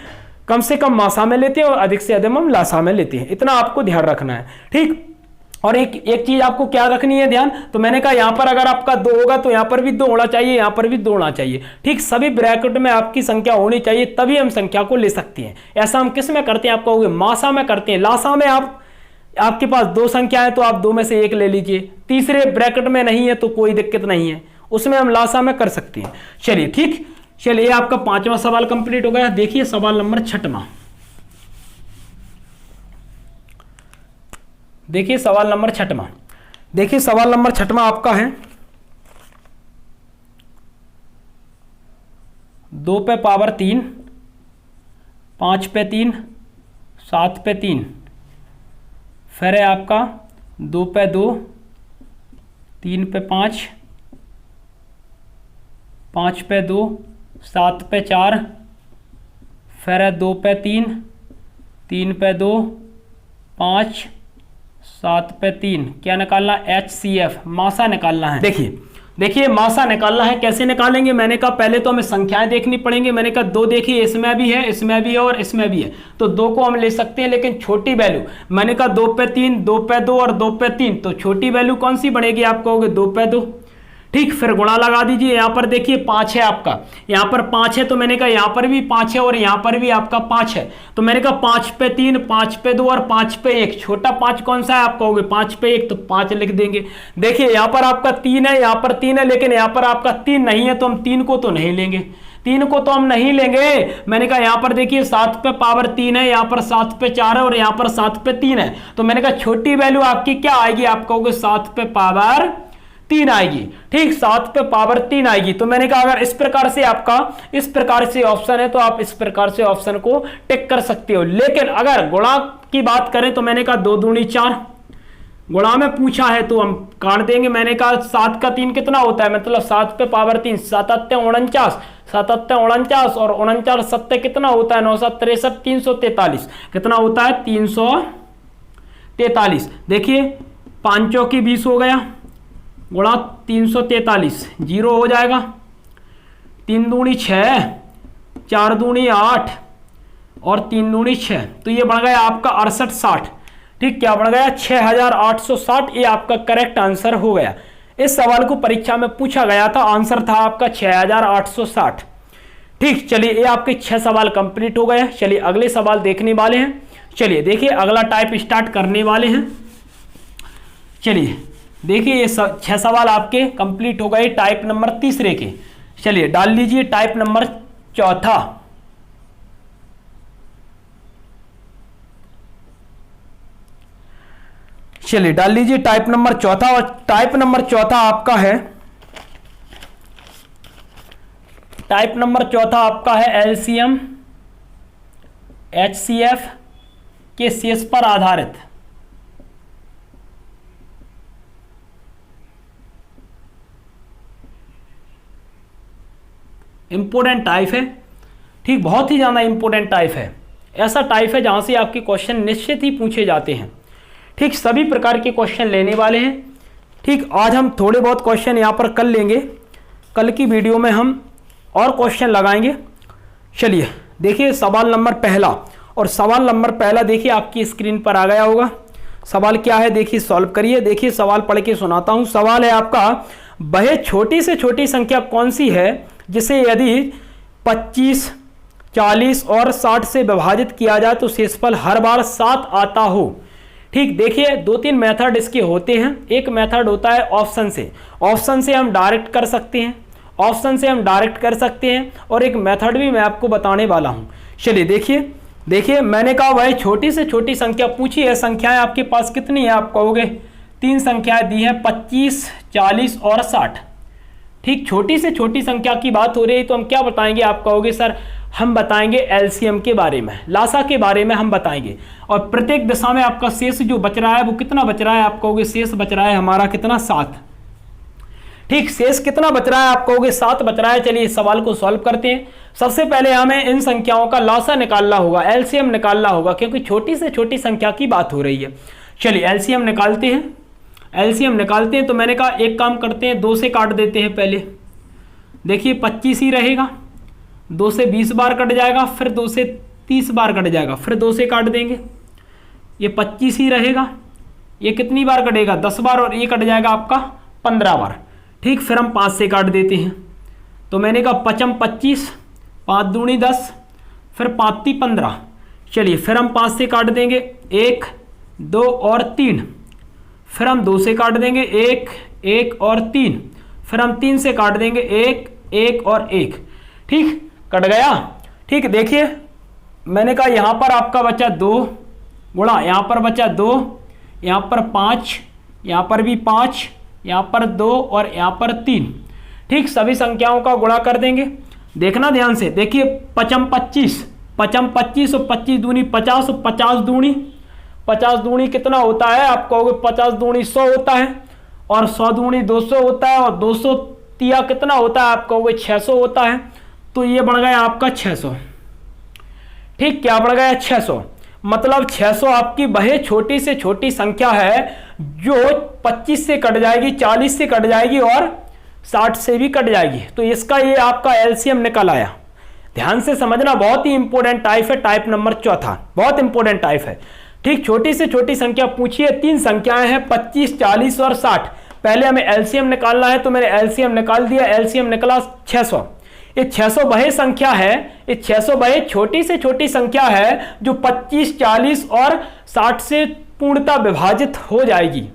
कम से कम मासा में लेते हैं और अधिक से अधिक हम लासा में लेते हैं। इतना आपको ध्यान रखना है। ठीक, और एक चीज आपको क्या रखनी है ध्यान, तो मैंने कहा यहां पर अगर आपका 2 होगा तो यहां पर भी 2 होना चाहिए, यहां पर भी 2 होना चाहिए। ठीक, सभी ब्रैकेट में आपकी संख्या होनी चाहिए, तभी हम संख्या को ले सकते हैं। ऐसा हम किस में करते हैं, आप कहोगे मासा में करते हैं। लासा में आपके पास 2 संख्या है तो आप 2 में से 1 ले लीजिए। तीसरे ब्रैकेट में नहीं है तो कोई दिक्कत नहीं है, उसमें हम लासा में कर सकते हैं। चलिए ठीक, चलिए आपका 5वां सवाल कंप्लीट हो गया। देखिए सवाल नंबर 6वां, देखिए सवाल नंबर 6वां, देखिए सवाल नंबर 6वां आपका है 2 पे पावर 3, 5 पे 3, 7 पे 3, फिर है आपका 2 पे 2, 3 पे 5, 5 पे 2, 7 पे 4, फिर है 2 पे 3, 3 पे 2, 5, 7 पे 3, क्या निकालना, एचसीएफ मासा निकालना है। देखिए मासा निकालना है, कैसे निकालेंगे, मैंने कहा पहले तो हमें संख्याएं देखनी पड़ेंगी। मैंने कहा 2 देखिए, इसमें भी है, इसमें भी है और इसमें भी है, तो 2 को हम ले सकते हैं, लेकिन छोटी वैल्यू। मैंने कहा 2 पे 3, 2 पे 2 और 2 पे 3, तो छोटी वैल्यू कौन सी बनेगी, आप कहोगे 2 पे 2। ठीक, फिर गुणा लगा दीजिए। यहाँ पर देखिए 5 है आपका, यहाँ पर 5 है, तो मैंने कहा यहाँ पर भी 5 है और यहाँ पर भी आपका 5 है, तो मैंने कहा 5 पे 3, 5 पे 2 और 5 पे 1। छोटा 5 कौन सा है, आप कहोगे 5 पे 1, तो 5 लिख देंगे। देखिए यहाँ पर आपका 3 है, यहाँ पर 3 है, लेकिन यहाँ पर आपका 3 नहीं है, तो हम 3 को तो नहीं लेंगे, 3 को तो हम नहीं लेंगे। मैंने कहा यहाँ पर देखिए 7 पे पावर 3 है, यहाँ पर 7 पे 4 है और यहाँ पर 7 पे 3 है, तो मैंने कहा छोटी वैल्यू आपकी क्या आएगी, आप कहोगे 7 पे पावर 3 आएगी। ठीक, 7 पे पावर 3 आएगी। तो मैंने कहा अगर इस प्रकार से आपका इस प्रकार से ऑप्शन है तो आप इस प्रकार से ऑप्शन को टिक कर सकते हो। लेकिन अगर गुणा की बात करें तो मैंने कहा 2 दूनी 4, गुणा में पूछा है तो हम काट देंगे। मैंने कहा 7 का 3 कितना होता है, मतलब 7 पे पावर 3, 7 × 49, 7 × 49 और 49 7 कितना होता है, 9 7 63, 343, कितना होता है 343। देखिए 5 की 20 हो गया, गुणा 343, 0 हो जाएगा। 3 दूनी 6, 4 दूनी 8 और 3 दूनी 6, तो ये बढ़ गया आपका 68 60। ठीक, क्या बढ़ गया 6860, ये आपका करेक्ट आंसर हो गया। इस सवाल को परीक्षा में पूछा गया था, आंसर था आपका 6860। ठीक, चलिए ये आपके 6 सवाल कंप्लीट हो गए। चलिए अगले सवाल देखने वाले हैं। चलिए देखिए अगला टाइप स्टार्ट करने वाले हैं। चलिए देखिए ये 6 सवाल आपके कंप्लीट हो गए टाइप नंबर 3 के। चलिए डाल लीजिए टाइप नंबर 4। चलिए डाल लीजिए टाइप नंबर 4, और टाइप नंबर 4 आपका है, टाइप नंबर 4 आपका है एलसीएम HCF के शेष पर आधारित इंपोर्टेंट टाइप है। ठीक, बहुत ही ज़्यादा इंपोर्टेंट टाइप है। ऐसा टाइप है जहाँ से आपके क्वेश्चन निश्चित ही पूछे जाते हैं। ठीक, सभी प्रकार के क्वेश्चन लेने वाले हैं। ठीक, आज हम थोड़े बहुत क्वेश्चन यहाँ पर कर लेंगे, कल की वीडियो में हम और क्वेश्चन लगाएंगे। चलिए देखिए सवाल नंबर पहला, और सवाल नंबर पहला देखिए आपकी स्क्रीन पर आ गया होगा। सवाल क्या है देखिए, सॉल्व करिए। देखिए सवाल पढ़ के सुनाता हूँ। सवाल है आपका, वह छोटी से छोटी संख्या कौन सी है जिसे यदि 25, 40 और 60 से विभाजित किया जाए तो शेषफल हर बार 7 आता हो। ठीक, देखिए 2-3 मेथड इसके होते हैं। एक मेथड होता है ऑप्शन से, ऑप्शन से हम डायरेक्ट कर सकते हैं, ऑप्शन से हम डायरेक्ट कर सकते हैं, और एक मेथड भी मैं आपको बताने वाला हूं। चलिए देखिए मैंने कहा वह छोटी से छोटी संख्या पूछी है। संख्याएं आपके पास कितनी है? आप कहोगे 3 संख्याएं दी हैं, 25, 40 और 60। ठीक, छोटी से छोटी संख्या की बात हो रही है तो हम क्या बताएंगे? आप कहोगे सर हम बताएंगे एलसीएम के बारे में, लासा के बारे में हम बताएंगे। और प्रत्येक दिशा में आपका शेष जो बच रहा है वो कितना बच रहा है? आप कहोगे शेष बच रहा है हमारा कितना? 7। ठीक, शेष कितना बच रहा है? आप कहोगे 7 बच रहा है। चलिए इस सवाल को सॉल्व करते हैं। सबसे पहले हमें इन संख्याओं का लासा निकालना होगा, एलसीएम निकालना होगा, क्योंकि छोटी से छोटी संख्या की बात हो रही है। चलिए एलसीएम निकालते हैं। एलसीएम निकालते हैं तो मैंने कहा एक काम करते हैं, 2 से काट देते हैं पहले। देखिए 25 ही रहेगा, 2 से 20 बार कट जाएगा, फिर 2 से 30 बार कट जाएगा, फिर 2 से काट देंगे। ये 25 ही रहेगा। ये कितनी बार कटेगा? 10 बार, और ये कट जाएगा आपका 15 बार। ठीक, फिर हम 5 से काट देते हैं। तो मैंने कहा 5 25, 5 दूनी 10, फिर 5 ती 15। चलिए फिर हम 5 से काट देंगे, 1, 2 और 3। फिर हम 2 से काट देंगे, 1, 1 और 3। फिर हम 3 से काट देंगे, 1, 1 और 1। ठीक, कट गया। ठीक, देखिए मैंने कहा यहाँ पर आपका बचा 2 गुणा, यहाँ पर बचा 2, यहाँ पर 5, यहाँ पर भी 5, यहाँ पर 2 और यहाँ पर 3। ठीक, सभी संख्याओं का गुणा कर देंगे। देखना ध्यान से, देखिए 5 25, 5 25 और 25 दूनी 50 और 50 दूनी कितना होता है? आप कहोगे 50 दूनी 100 होता है, और 100 दूनी 200 होता है, और 200 तिया कितना होता है? आप कहोगे 600 होता है। तो ये बढ़ गया आपका 600। ठीक, क्या बढ़ गया? 600। मतलब 600 आपकी वह छोटी से छोटी संख्या है जो 25 से कट जाएगी, 40 से कट जाएगी और 60 से भी कट जाएगी। तो इसका ये आपका एलसीएम निकल आया। ध्यान से समझना, बहुत ही इंपॉर्टेंट टाइप है, टाइप नंबर 4, बहुत इंपॉर्टेंट टाइप है। ठीक, छोटी से छोटी संख्या पूछिए। 3 संख्याएं हैं, 25, 40 और 60। पहले हमें एलसीएम निकालना है, तो मैंने एलसीएम निकाल दिया। एलसीएम निकला 600। ये 600 वह संख्या है, ये 600 वह छोटी से छोटी संख्या है जो 25, 40 और 60 से पूर्णतः विभाजित हो जाएगी।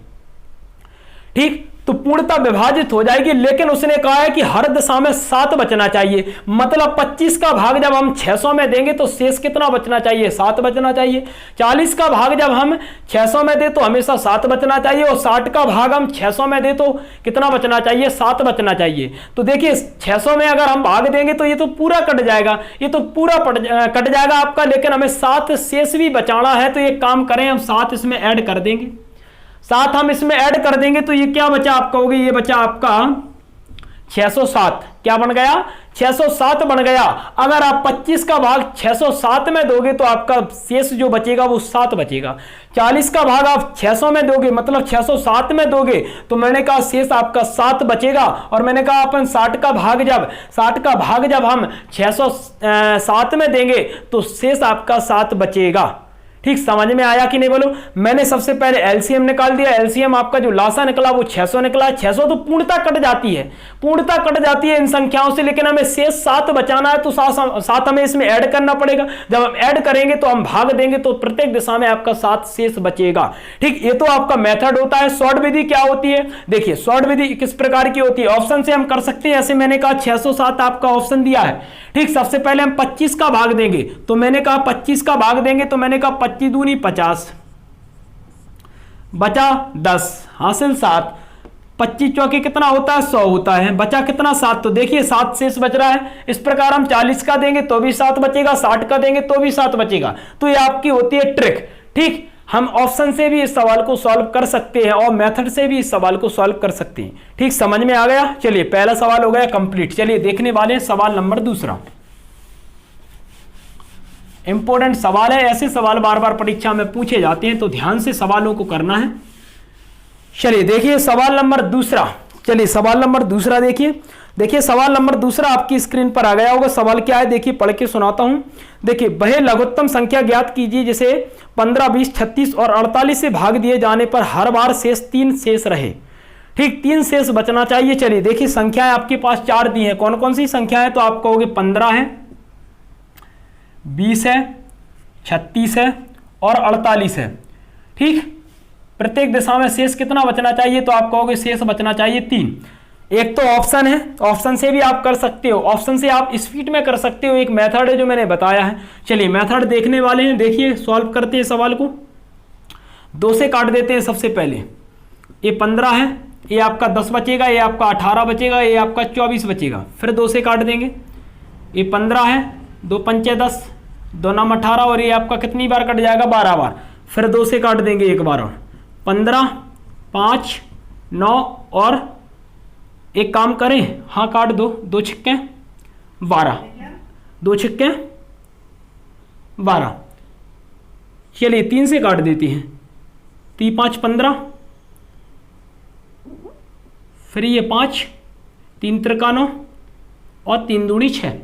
ठीक, तो पूर्णतः विभाजित हो जाएगी, लेकिन उसने कहा है कि हर दिशा में 7 बचना चाहिए। मतलब 25 का भाग जब हम 600 में देंगे तो शेष कितना बचना चाहिए? 7 बचना चाहिए। 40 का भाग जब हम 600 में दे तो हमेशा 7 बचना चाहिए, और 60 का भाग हम 600 में दे तो कितना बचना चाहिए? 7 बचना चाहिए। तो देखिए 600 में अगर हम भाग देंगे तो ये तो पूरा कट जाएगा, ये तो पूरा कट जाएगा आपका, लेकिन हमें 7 शेष भी बचाना है। तो एक काम करें, हम 7 इसमें ऐड कर देंगे। 7 हम इसमें ऐड कर देंगे तो ये क्या बचा? आप कहोगे ये बचा आपका 607। क्या बन गया? 607 बन गया। अगर आप 25 का भाग 607 में दोगे तो आपका शेष जो बचेगा वो 7 बचेगा। 40 का भाग आप 600 में दोगे, मतलब 607 में दोगे, तो मैंने कहा शेष आपका 7 बचेगा। और मैंने कहा अपन 60 का भाग जब हम 607 में देंगे तो शेष आपका 7 बचेगा। ठीक, समझ में आया कि नहीं बोलो? मैंने सबसे पहले एलसीएम निकाल दिया। एलसीएम आपका जो लासा निकला वो 600 निकला। 600 तो पूर्णता कट जाती है, पूर्णता कट जाती है इन संख्याओं से, लेकिन हमें शेष 7 बचाना है, तो 7 हमें इसमें ऐड करना पड़ेगा। जब हम ऐड करेंगे तो हम भाग देंगे तो प्रत्येक दिशा में आपका 7 शेष बचेगा। ठीक, ये तो आपका मेथड होता है। शॉर्ट विधि क्या होती है? देखिए शॉर्ट विधि किस प्रकार की होती है? ऑप्शन से हम कर सकते हैं। ऐसे मैंने कहा 607 आपका ऑप्शन दिया है। ठीक, सबसे पहले हम 25 का भाग देंगे, तो मैंने कहा 25 का भाग देंगे तो मैंने कहा 25 दूनी 50, बचा 10, हासिल 7। 25 चौके कितना होता है 100 होता है, बचा कितना 7। तो देखिए 7 शेष बच रहा है। इस प्रकार हम 40 का देंगे तो भी 7 बचेगा, 60 का देंगे तो भी 7 बचेगा। तो ये आपकी होती है ट्रिक। ठीक, हम ऑप्शन से भी इस सवाल को सॉल्व कर सकते हैं और मेथड से भी इस सवाल को सॉल्व कर सकते हैं। ठीक, समझ में आ गया। चलिए पहला सवाल हो गया कंप्लीट। चलिए देखने वाले हैं सवाल नंबर दूसरा। इंपॉर्टेंट सवाल है, ऐसे सवाल बार बार परीक्षा में पूछे जाते हैं तो ध्यान से सवालों को करना है। चलिए देखिए सवाल नंबर दूसरा। चलिए सवाल नंबर दूसरा देखिए सवाल नंबर दूसरा आपकी स्क्रीन पर आ गया होगा। सवाल क्या है देखिए, पढ़ के सुनाता हूं। देखिए, वह लघुत्तम संख्या ज्ञात कीजिए जिसे 15, 20, 36 और 48 से भाग दिए जाने पर हर बार शेष 3 शेष रहे। ठीक, 3 शेष बचना चाहिए। चलिए देखिए, संख्याएं आपके पास 4 दी हैं। कौन कौन सी संख्या है? तो आप कहोगे 15 है, 20 है, 36 है और 48 है। ठीक, प्रत्येक दिशा में शेष कितना बचना चाहिए? तो आप कहोगे शेष बचना चाहिए 3। एक तो ऑप्शन है, ऑप्शन से भी आप कर सकते हो, ऑप्शन से आप स्पीड में कर सकते हो। एक मेथड है जो मैंने बताया है। चलिए मेथड देखने वाले हैं। देखिए सॉल्व करते हैं सवाल को। 2 से काट देते हैं सबसे पहले। ये 15 है, ये आपका 10 बचेगा, ये आपका 18 बचेगा, ये आपका 24 बचेगा। फिर 2 से काट देंगे। ये 15 है, 2 पंचे 10, 2 9 18 और ये आपका कितनी बार कट जाएगा? 12 बार। फिर 2 से काट देंगे एक बार और। 15, 5, 9 और एक काम करें, हाँ काट दो, 2 छिक्के 12, 2 छिक्के 12। चलिए 3 से काट देती हैं। 3 5 15, फिर ये 5, 3 त्रिका 9 और 3 दूनी 6।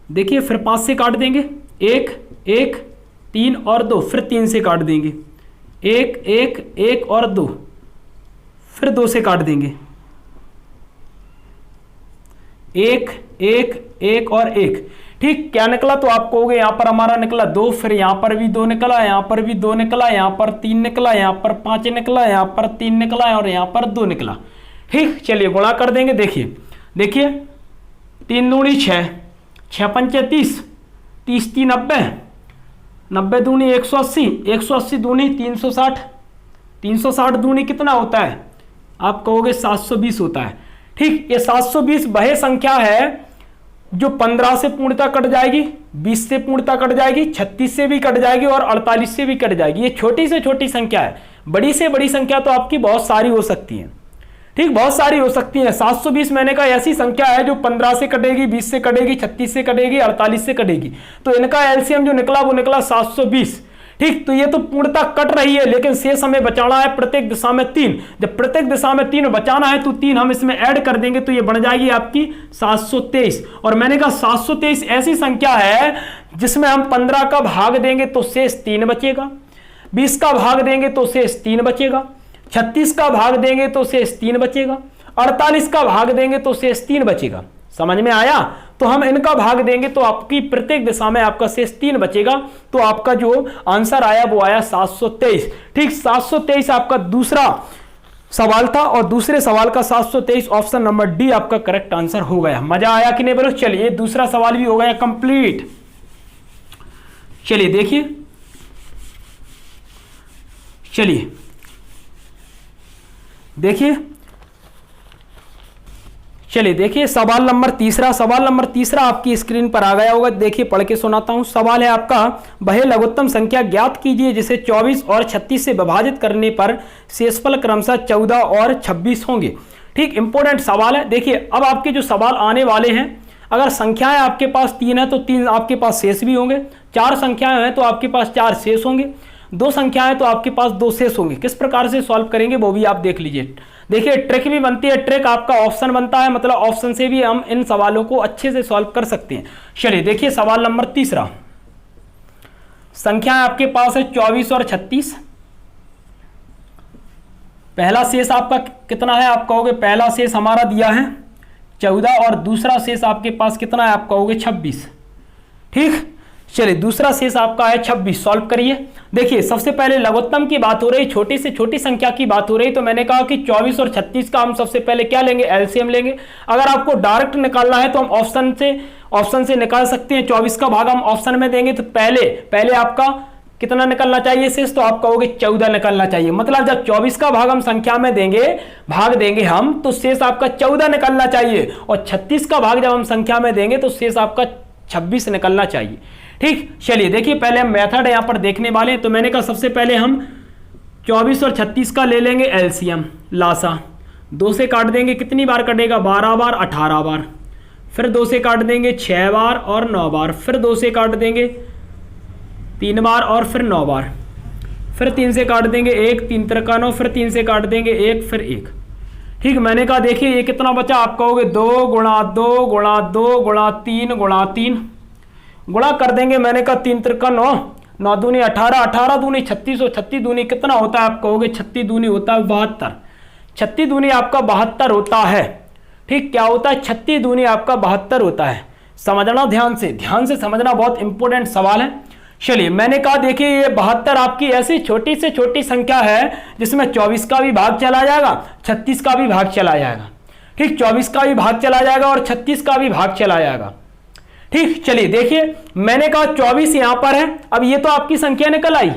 देखिए फिर 5 से काट देंगे। 1 1 3 और 2, फिर 3 से काट देंगे। 1 1 1 और 2, फिर 2 से काट देंगे। 1 1 1 और 1। ठीक, क्या निकला? तो आप कहोगे यहां पर हमारा निकला 2, फिर यहां पर भी 2 निकला, यहां पर भी 2 निकला, यहां पर 3 निकला, यहां पर 5 निकला, यहां पर 3 निकला और यहां पर 2 निकला। ठीक, चलिए गुणा कर देंगे। देखिए देखिए 3 दूनी 6, 6 पंचे 30, 30 3 90, 90 दूनी 180, 180 दूनी 360, 360 दूनी कितना होता है? आप कहोगे 720 होता है। ठीक, ये 720 वह संख्या है जो 15 से पूर्णतः कट जाएगी, 20 से पूर्णतः कट जाएगी, 36 से भी कट जाएगी और 48 से भी कट जाएगी। ये छोटी से छोटी संख्या है। बड़ी से बड़ी संख्या तो आपकी बहुत सारी हो सकती है। ठीक, बहुत सारी हो सकती है। 720 मैंने कहा ऐसी संख्या है जो 15 से कटेगी, 20 से कटेगी, 36 से कटेगी, 48 से कटेगी। तो इनका एलसीएम जो निकला वो निकला 720। ठीक, तो ये तो पूर्णतः कट रही है, लेकिन शेष हमें बचाना है प्रत्येक दिशा में 3। जब प्रत्येक दिशा में 3 बचाना है तो 3 हम इसमें ऐड कर देंगे तो ये बन जाएगी आपकी 723। और मैंने कहा 723 ऐसी संख्या है जिसमें हम 15 का भाग देंगे तो शेष 3 बचेगा, 20 का भाग देंगे तो शेष 3 बचेगा, 36 का भाग देंगे तो शेष 3 बचेगा, 48 का भाग देंगे तो शेष 3 बचेगा। समझ में आया? तो हम इनका भाग देंगे तो आपकी प्रत्येक दिशा में आपका शेष 3 बचेगा। तो आपका जो आंसर आया वो आया 723। ठीक, 723 आपका दूसरा सवाल था और दूसरे सवाल का 723 ऑप्शन नंबर डी आपका करेक्ट आंसर हो गया। मजा आया कि नहीं बोलो? चलिए दूसरा सवाल भी हो गया कंप्लीट। चलिए देखिए, चलिए देखिए चलिए देखिए सवाल नंबर तीसरा। सवाल नंबर तीसरा आपकी स्क्रीन पर आ गया होगा। देखिए पढ़ के सुनाता हूं। सवाल है आपका, वह लघुत्तम संख्या ज्ञात कीजिए जिसे 24 और 36 से विभाजित करने पर शेषफल क्रमशः 14 और 26 होंगे। ठीक, इंपॉर्टेंट सवाल है। देखिए अब आपके जो सवाल आने वाले हैं, अगर संख्याएं आपके पास 3 है तो 3 आपके पास शेष भी होंगे, 4 संख्याएं हैं तो आपके पास 4 शेष होंगे, 2 संख्याएं तो आपके पास 2 शेष होंगे। किस प्रकार से सॉल्व करेंगे वो भी आप देख लीजिए। देखिए ट्रिक भी बनती है। ट्रिक आपका ऑप्शन बनता है, मतलब ऑप्शन से भी हम इन सवालों को अच्छे से सॉल्व कर सकते हैं। चलिए देखिए सवाल नंबर तीसरा। संख्या आपके पास है 24 और 36। पहला शेष आपका कितना है? आप कहोगे पहला शेष हमारा दिया है 14 और दूसरा शेष आपके पास कितना है? आप कहोगे 26। ठीक, चलिए दूसरा शेष आपका है 26। सॉल्व करिए। देखिए सबसे पहले लघुत्तम की बात हो रही, छोटी से छोटी संख्या की बात हो रही, तो मैंने कहा कि 24 और 36 का हम सबसे पहले क्या लेंगे? एलसीएम लेंगे। अगर आपको डायरेक्ट निकालना है तो हम ऑप्शन से निकाल सकते हैं। 24 का भाग हम ऑप्शन में देंगे तो पहले आपका कितना निकलना चाहिए शेष, तो आप कहोगे 14 निकलना चाहिए। मतलब जब 24 का भाग हम संख्या में देंगे, भाग देंगे हम, तो शेष आपका 14 निकलना चाहिए, और 36 का भाग जब हम संख्या में देंगे तो शेष आपका 26 निकलना चाहिए। ठीक, चलिए देखिए पहले हम मेथड यहां पर देखने वाले हैं। तो मैंने कहा सबसे पहले हम 24 और 36 का ले लेंगे एलसीएम, लासा। 2 से काट देंगे, कितनी बार कटेगा, 12 बार, 18 बार। फिर 2 से काट देंगे 6 बार और 9 बार। फिर 2 से काट देंगे 3 बार और फिर 9 बार। फिर 3 से काट देंगे 1, 3 त्रिका 9, फिर 3 से काट देंगे 1, फिर 1। ठीक, मैंने कहा देखिए ये कितना बचा, आप कहोगे 2 गुणा 2 गुणा 2 गुणा 3 गुणा 3, गुणा कर देंगे। मैंने कहा 3 त्रिका 9, 9 दूनी 18, 18 दूनी 36, और 36 दूनी कितना होता है, आप कहोगे 36 दूनी होता है 72। 36 दूनी आपका 72 होता है। ठीक, क्या होता है, 36 दूनी आपका 72 होता है। समझना ध्यान से समझना, बहुत इंपॉर्टेंट सवाल है। चलिए मैंने कहा देखिए ये 72 आपकी ऐसी छोटी से छोटी संख्या है जिसमें 24 का भी भाग चला जाएगा, 36 का भी भाग चला जाएगा। ठीक, 24 का भी भाग चला जाएगा और 36 का भी भाग चला जाएगा। ठीक, चलिए देखिए मैंने कहा 24 यहां पर है। अब ये तो आपकी संख्या निकल आई,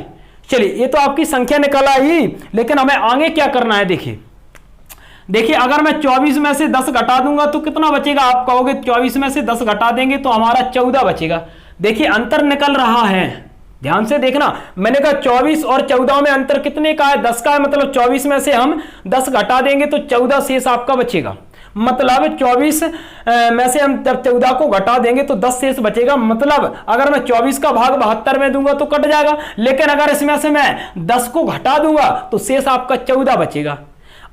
चलिए ये तो आपकी संख्या निकल आई, लेकिन हमें आगे क्या करना है। देखिए अगर मैं 24 में से 10 घटा दूंगा तो कितना बचेगा, आप कहोगे 24 में से 10 घटा देंगे तो हमारा 14 बचेगा। देखिए अंतर निकल रहा है, ध्यान से देखना। मैंने कहा 24 और 14 में अंतर कितने का है, 10 का है। मतलब 24 में से हम 10 घटा देंगे तो 14 शेष आपका बचेगा। मतलब 24 में से हम जब 14 को घटा देंगे तो 10 शेष बचेगा। मतलब अगर मैं 24 का भाग 72 में दूंगा तो कट जाएगा, लेकिन अगर इसमें से मैं 10 को घटा दूंगा तो शेष आपका 14 बचेगा।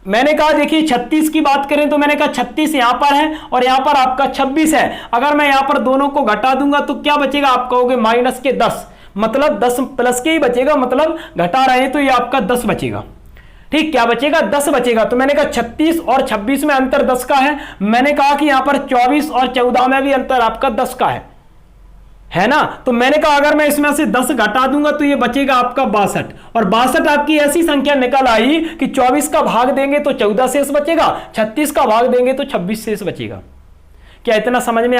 मैंने कहा देखिए 36 की बात करें तो मैंने कहा 36 यहां पर है और यहां पर आपका 26 है। अगर मैं यहां पर दोनों को घटा दूंगा तो क्या बचेगा, आप कहोगे माइनस के 10, मतलब 10 प्लस के ही बचेगा, मतलब घटा रहे हैं तो ये आपका 10 बचेगा। ठीक, क्या बचेगा, 10 बचेगा। तो मैंने कहा 36 और 26 में अंतर 10 का है। मैंने कहा कि यहां पर 24 और 14 में भी अंतर आपका 10 का है ना। तो मैंने कहा अगर मैं इसमें से 10 घटा दूंगा तो ये बचेगा आपका 62, और 62 आपकी ऐसी संख्या निकल आई कि 24 का भाग देंगे तो 14 शेष बचेगा, 36 का भाग देंगे तो 26 शेष बचेगा। क्या इतना समझ में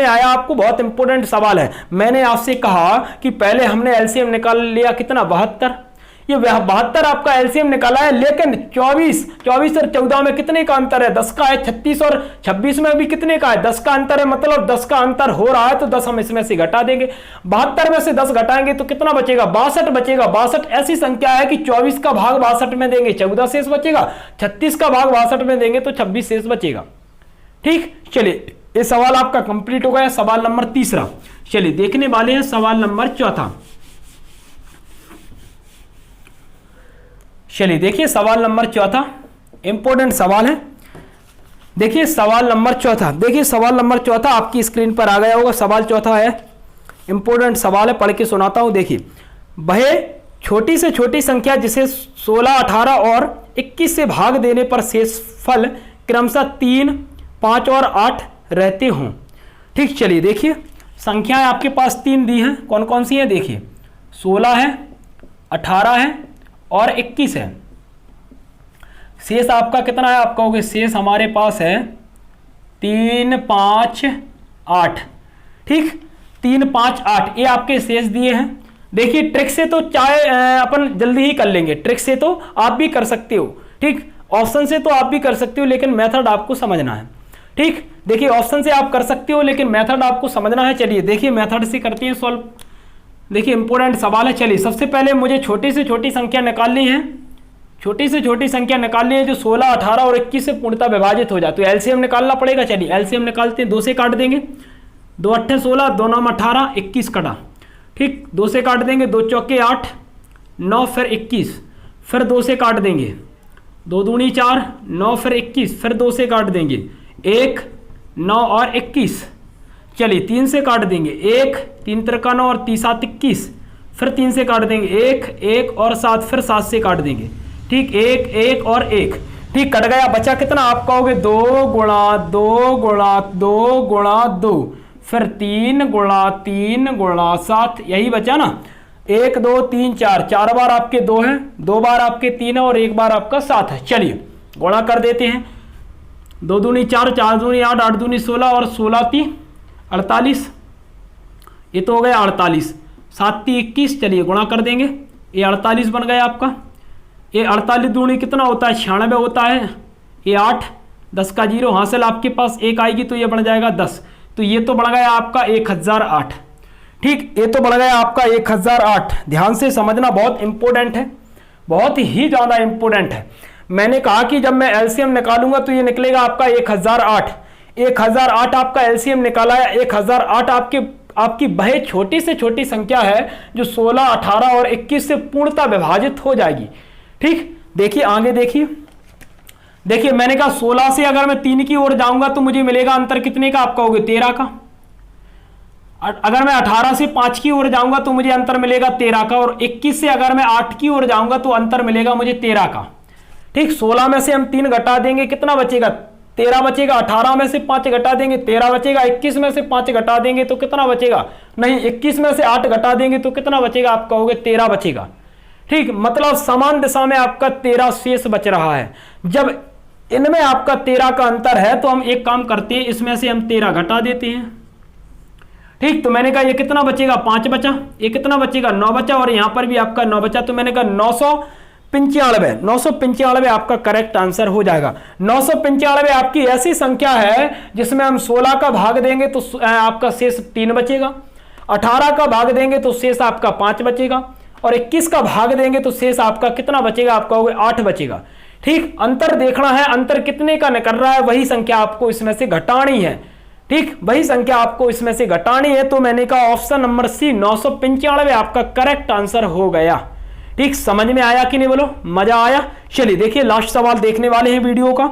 आया आपको? बहुत इंपॉर्टेंट सवाल है। मैंने आपसे कहा कि पहले हमने एलसीएम निकाल लिया कितना, 72। ये 72 आपका एलसीएम निकाला है, लेकिन 24 और 14 में कितने का अंतर है, 10 का है। 36 और 26 में भी कितने का है, 10 का अंतर है। मतलब 10 का अंतर हो रहा है तो 10 हम इसमें से घटा देंगे। 72 में से 10 घटाएंगे तो कितना बचेगा, 62 बचेगा। 62 ऐसी संख्या है कि 24 का भाग 62 में देंगे 14 शेष बचेगा, 36 का भाग 62 में देंगे तो 26 शेष बचेगा। ठीक, चलिए ये सवाल आपका कंप्लीट हो गया। सवाल नंबर तीसरा, चलिए देखने वाले हैं सवाल नंबर चौथा। चलिए देखिए सवाल नंबर चौथा, इंपॉर्टेंट सवाल है। देखिए सवाल नंबर चौथा, देखिए सवाल नंबर चौथा आपकी स्क्रीन पर आ गया होगा। सवाल चौथा है, इंपॉर्टेंट सवाल है, पढ़ के सुनाता हूं। देखिए, वह छोटी से छोटी संख्या जिसे 16, 18 और 21 से भाग देने पर शेषफल क्रमशः 3, 5 और 8 रहते हों। ठीक, चलिए देखिए संख्याएं आपके पास 3 दी हैं, कौन कौन सी हैं, देखिए 16 है, 18 है और 21 है। शेष आपका कितना है, आप कहोगे शेष हमारे पास है 3, 5, 8। ठीक, 3, 5, 8 ये आपके शेष दिए हैं। देखिए ट्रिक से तो चाहे अपन जल्दी ही कर लेंगे, ट्रिक से तो आप भी कर सकते हो। ठीक, ऑप्शन से तो आप भी कर सकते हो, लेकिन मेथड आपको समझना है। ठीक, देखिए ऑप्शन से आप कर सकते हो लेकिन मेथड आपको समझना है। चलिए देखिए मेथड से करते हैं सॉल्व। देखिए इंपॉर्टेंट सवाल है। चलिए सबसे पहले मुझे छोटी से छोटी संख्या निकालनी है, छोटी से छोटी संख्या निकालनी है जो 16, 18 और 21 से पूर्णतः विभाजित हो जाए, तो एलसीएम निकालना पड़ेगा। चलिए एलसीएम निकालते हैं, 2 से काट देंगे, 2 8 16, 2 9 18, 21 कटा। ठीक, 2 से काट देंगे, 2 चौके 8, 9 फिर 21, फिर 2 से काट देंगे, 2 दूनी 4, 9 फिर 21, फिर 2 से काट देंगे 1, 9 और 21। चलिए 3 से काट देंगे, 1, 3 त्रिका 9 और 3 7 21, फिर 3 से काट देंगे 1, 1 और 7, फिर 7 से काट देंगे। ठीक, 1, 1 और 1। ठीक, कट गया, बचा कितना, आप कहोगे 2 गुणा 2 गुणा 2 गुणा 2, फिर 3 गुणा 3 गुणा 7, यही बचा ना। 1 2 3 4, 4 बार आपके 2 है, 2 बार आपके 3 है और 1 बार आपका 7 है। चलिए गुणा कर देते हैं, 2 दूनी 4, 4 दूनी 8, 8 दूनी 16 और 16 × 3 = 48। ये तो हो गया 48। 7 × 21, चलिए गुणा कर देंगे, ये 48 बन गया आपका। ये 48 दूनी कितना होता है, 96 होता है। ये 8, 10 का 0 हासिल, आपके पास 1 आएगी तो ये बन जाएगा 10। तो ये तो बढ़ गया आपका 1008। ठीक, ये तो बढ़ गया आपका 1008। ध्यान से समझना, बहुत इंपॉर्टेंट है, बहुत ही ज़्यादा इंपॉर्टेंट है। मैंने कहा कि जब मैं एलसीएम निकालूंगा तो ये निकलेगा आपका 1008। 1008 आपका एलसीएम निकाला है। 1008 आपकी वह छोटी से छोटी संख्या है जो 16, 18 और 21 से पूर्णतः विभाजित हो जाएगी। ठीक, देखिए आगे देखिए मैंने कहा 16 से अगर मैं 3 की ओर जाऊंगा तो मुझे मिलेगा अंतर कितने का, आपका होगा 13 का। अगर मैं 18 से 5 की ओर जाऊंगा तो मुझे अंतर मिलेगा 13 का। और 21 से अगर मैं 8 की ओर जाऊंगा तो अंतर मिलेगा मुझे 13 का। ठीक, 16 में से हम 3 घटा देंगे, कितना बचेगा, 13 बचेगा। 18 में से 5 घटा देंगे, 13 बचेगा। 21 में से 5 घटा देंगे तो कितना बचेगा, नहीं 21 में से 8 घटा देंगे तो कितना बचेगा, आपका होगा 13 बचेगा। ठीक, मतलब समान दिशा में आपका 13 शेष बच रहा है। जब इनमें आपका 13 का अंतर है तो हम एक काम करते हैं, इसमें से हम 13 घटा देते हैं। ठीक, तो मैंने कहा ये कितना बचेगा, 5 बचा। ये कितना बचेगा, 9 बचा। और यहां पर भी आपका 9 बचा। तो मैंने कहा 995 आपका करेक्ट आंसर हो जाएगा। 995 आपकी ऐसी संख्या है जिसमें हम 16 का भाग देंगे तो आपका शेष 3 बचेगा, 18 का भाग देंगे तो शेष आपका 5 बचेगा, और 21 का भाग देंगे तो शेष आपका कितना बचेगा, आपका होगा 8 बचेगा। ठीक, अंतर देखना है, अंतर कितने का निकल रहा है, वही संख्या आपको इसमें से घटानी है। ठीक, वही संख्या आपको इसमें से घटानी है। तो मैंने कहा ऑप्शन नंबर सी 995 आपका करेक्ट आंसर हो गया। ठीक, समझ में आया कि नहीं, बोलो मजा आया। चलिए देखिए लास्ट सवाल देखने वाले हैं वीडियो का।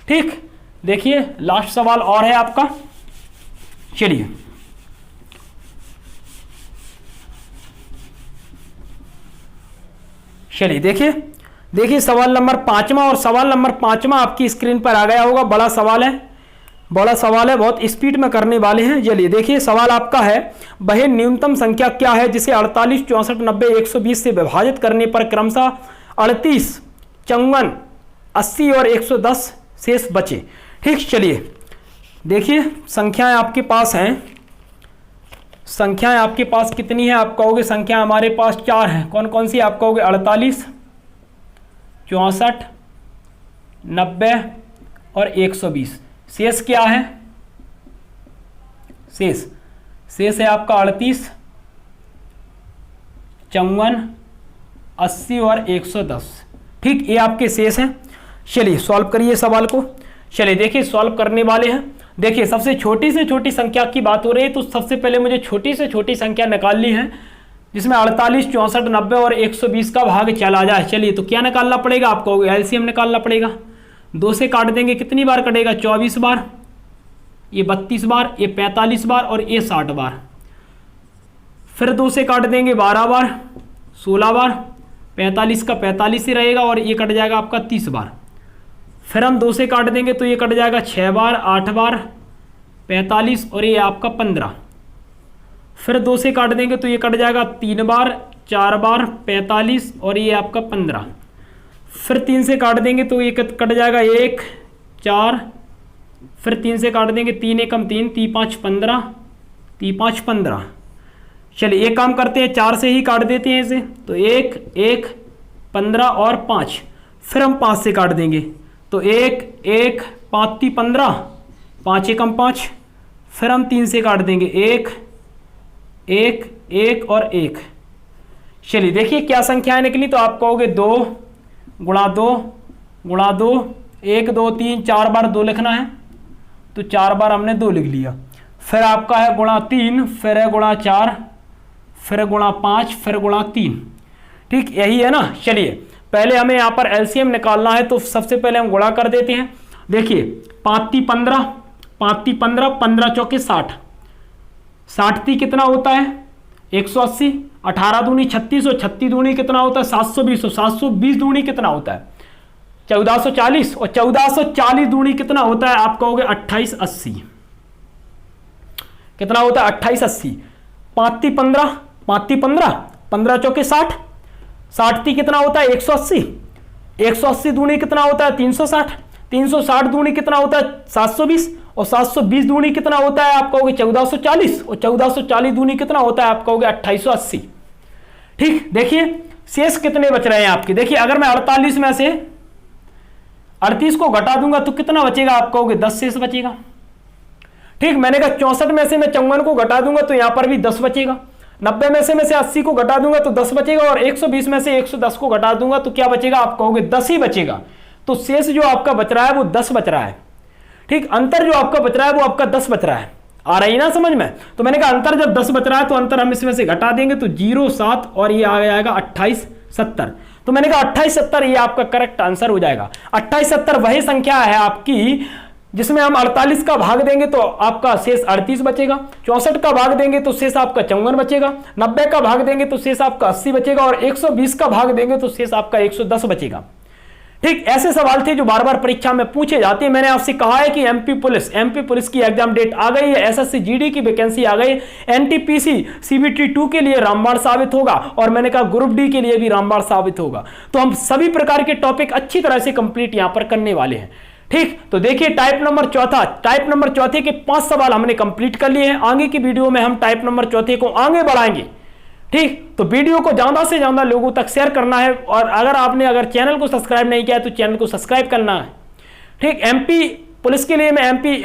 ठीक, देखिए लास्ट सवाल और है आपका। चलिए देखिए सवाल नंबर 5वां, और सवाल नंबर 5वां आपकी स्क्रीन पर आ गया होगा। बड़ा सवाल है, बहुत स्पीड में करने वाले हैं। चलिए देखिए सवाल आपका है, वह न्यूनतम संख्या क्या है जिसे 48, 64, 90, 120 से विभाजित करने पर क्रमशः 38, 54, 80 और 110 शेष बचे। ठीक, चलिए देखिए संख्याएं आपके पास हैं। संख्याएं आपके पास कितनी है, आप कहोगे संख्या हमारे पास 4 हैं। कौन कौन सी, आप कहोगे 48, 64, 90 और 120। शेष क्या है, शेष है आपका 38, 54, 80 और 110। ठीक, ये आपके शेष हैं। चलिए सॉल्व करिए सवाल को। चलिए देखिए सॉल्व करने वाले हैं। देखिए सबसे छोटी से छोटी संख्या की बात हो रही है, तो सबसे पहले मुझे छोटी से छोटी संख्या निकालनी है जिसमें 48, 64, 90 और 120 का भाग चला जाए। चलिए तो क्या निकालना पड़ेगा, आपको एलसीएम निकालना पड़ेगा। 2 से काट देंगे, कितनी बार कटेगा, 24 बार, ये 32 बार, ये 45 बार और ये 60 बार। फिर 2 से काट देंगे 12 बार, 16 बार, 45 का 45 ही रहेगा और ये कट जाएगा आपका 30 बार। फिर हम 2 से काट देंगे तो ये कट जाएगा 6 बार, 8 बार, 45 और ये आपका 15। फिर 2 से काट देंगे तो ये कट जाएगा 3 बार, 4 बार, 45 और ये आपका 15। फिर 3 से काट देंगे तो ये कट जाएगा 1, 4। फिर 3 से काट देंगे, 3 एकम 3, 3 5 15, 3 5 15। चलिए एक काम करते हैं, 4 से ही काट देते हैं इसे। तो 1, 1, 15 और 5। फिर हम 5 से काट देंगे तो 1, 1, 5 3 15, 5 एकम 5। फिर हम 3 से काट देंगे 1, 1, 1 और 1। चलिए देखिए क्या संख्याएं निकली, तो आप कहोगे 2 गुणा 2 गुणा 2, 1 2 3 4 बार 2 लिखना है तो 4 बार हमने 2 लिख लिया। फिर आपका है गुणा 3, फिर है गुणा 4, फिर गुणा 5, फिर गुणा 3। ठीक, यही है ना। चलिए पहले हमें यहाँ पर एलसीएम निकालना है, तो सबसे पहले हम गुणा कर देते हैं। देखिए 5 3 15, 5 3 15, 15 चौके 60, 60 3 कितना होता है 180, 18 दूनी 36 और 36 दूनी कितना होता है 720, और 720 दूनी कितना होता है 1440, और 1440 दूनी कितना होता है, आप कहोगे 2880। कितना होता है 2880। 5 3 15, 5 3 15, 15 चौके 60, 60 3 कितना होता है 180, 180 दूनी कितना होता है 360, 360 दूनी कितना होता है 720, और 720 दूनी कितना होता है, आप कहोगे 1440, और 1440 दूनी कितना होता है, आप कहोगे 2880। ठीक, देखिए शेष कितने बच रहे हैं आपके। देखिए अगर मैं 48 में से 38 को घटा दूंगा तो कितना बचेगा, आप कहोगे 10 शेष बचेगा। ठीक, मैंने कहा 64 में से मैं 54 को घटा दूंगा तो यहां पर भी 10 बचेगा। 90 में से 80 को घटा दूंगा तो 10 बचेगा, और 120 में से 110 को घटा दूंगा तो क्या बचेगा, आप कहोगे 10 ही बचेगा। तो शेष जो आपका बच रहा है वो 10 बच रहा है। ठीक, अंतर जो आपका बच रहा है वो आपका 10 बच रहा है। आ रही ना समझ में। तो मैंने कहा अंतर जब 10 बच रहा है तो अंतर हम इसमें से घटा देंगे तो 0 7 और ये आ जाएगा 28 70। तो मैंने कहा 28 70 ये आपका करेक्ट आंसर हो जाएगा। 28 70 वही संख्या है आपकी जिसमें हम 48 का भाग देंगे तो आपका शेष 38 बचेगा, 64 का भाग देंगे तो शेष आपका 54 बचेगा, 90 का भाग देंगे तो शेष आपका 80 बचेगा, और 120 का भाग देंगे तो शेष आपका 110 बचेगा। ठीक, ऐसे सवाल थे जो बार बार परीक्षा में पूछे जाते हैं। मैंने आपसे कहा है कि एमपी पुलिस की एग्जाम डेट आ गई है, एसएससी जीडी की वैकेंसी आ गई, एनटीपीसी सीबीटी 2 के लिए रामबाण साबित होगा, और मैंने कहा ग्रुप डी के लिए भी रामबाण साबित होगा। तो हम सभी प्रकार के टॉपिक अच्छी तरह से कंप्लीट यहां पर करने वाले हैं। ठीक, तो देखिए टाइप नंबर चौथे के 5 सवाल हमने कंप्लीट कर लिए हैं। आगे की वीडियो में हम टाइप नंबर चौथे को आगे बढ़ाएंगे। ठीक, तो वीडियो को ज्यादा से ज्यादा लोगों तक शेयर करना है, और अगर चैनल को सब्सक्राइब नहीं किया है तो चैनल को सब्सक्राइब करना है। ठीक, एमपी पुलिस के लिए मैं एमपी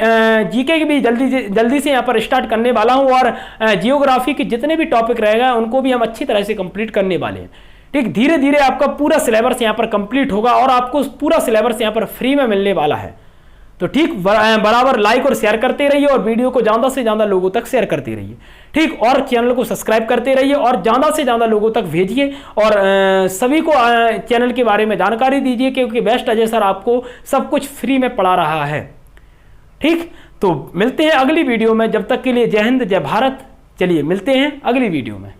जीके की भी जल्दी से यहाँ पर स्टार्ट करने वाला हूँ, और जियोग्राफी के जितने भी टॉपिक रहेगा उनको भी हम अच्छी तरह से कंप्लीट करने वाले हैं। ठीक, धीरे धीरे आपका पूरा सिलेबस यहाँ पर कंप्लीट होगा, और आपको पूरा सिलेबस यहाँ पर फ्री में मिलने वाला है। तो ठीक, बराबर लाइक और शेयर करते रहिए, और वीडियो को ज्यादा से ज्यादा लोगों तक शेयर करते रहिए। ठीक, और चैनल को सब्सक्राइब करते रहिए और ज्यादा से ज्यादा लोगों तक भेजिए, और सभी को चैनल के बारे में जानकारी दीजिए, क्योंकि बेस्ट अजय सर आपको सब कुछ फ्री में पढ़ा रहा है। ठीक, तो मिलते हैं अगली वीडियो में, जब तक के लिए जय हिंद जय भारत। चलिए मिलते हैं अगली वीडियो में।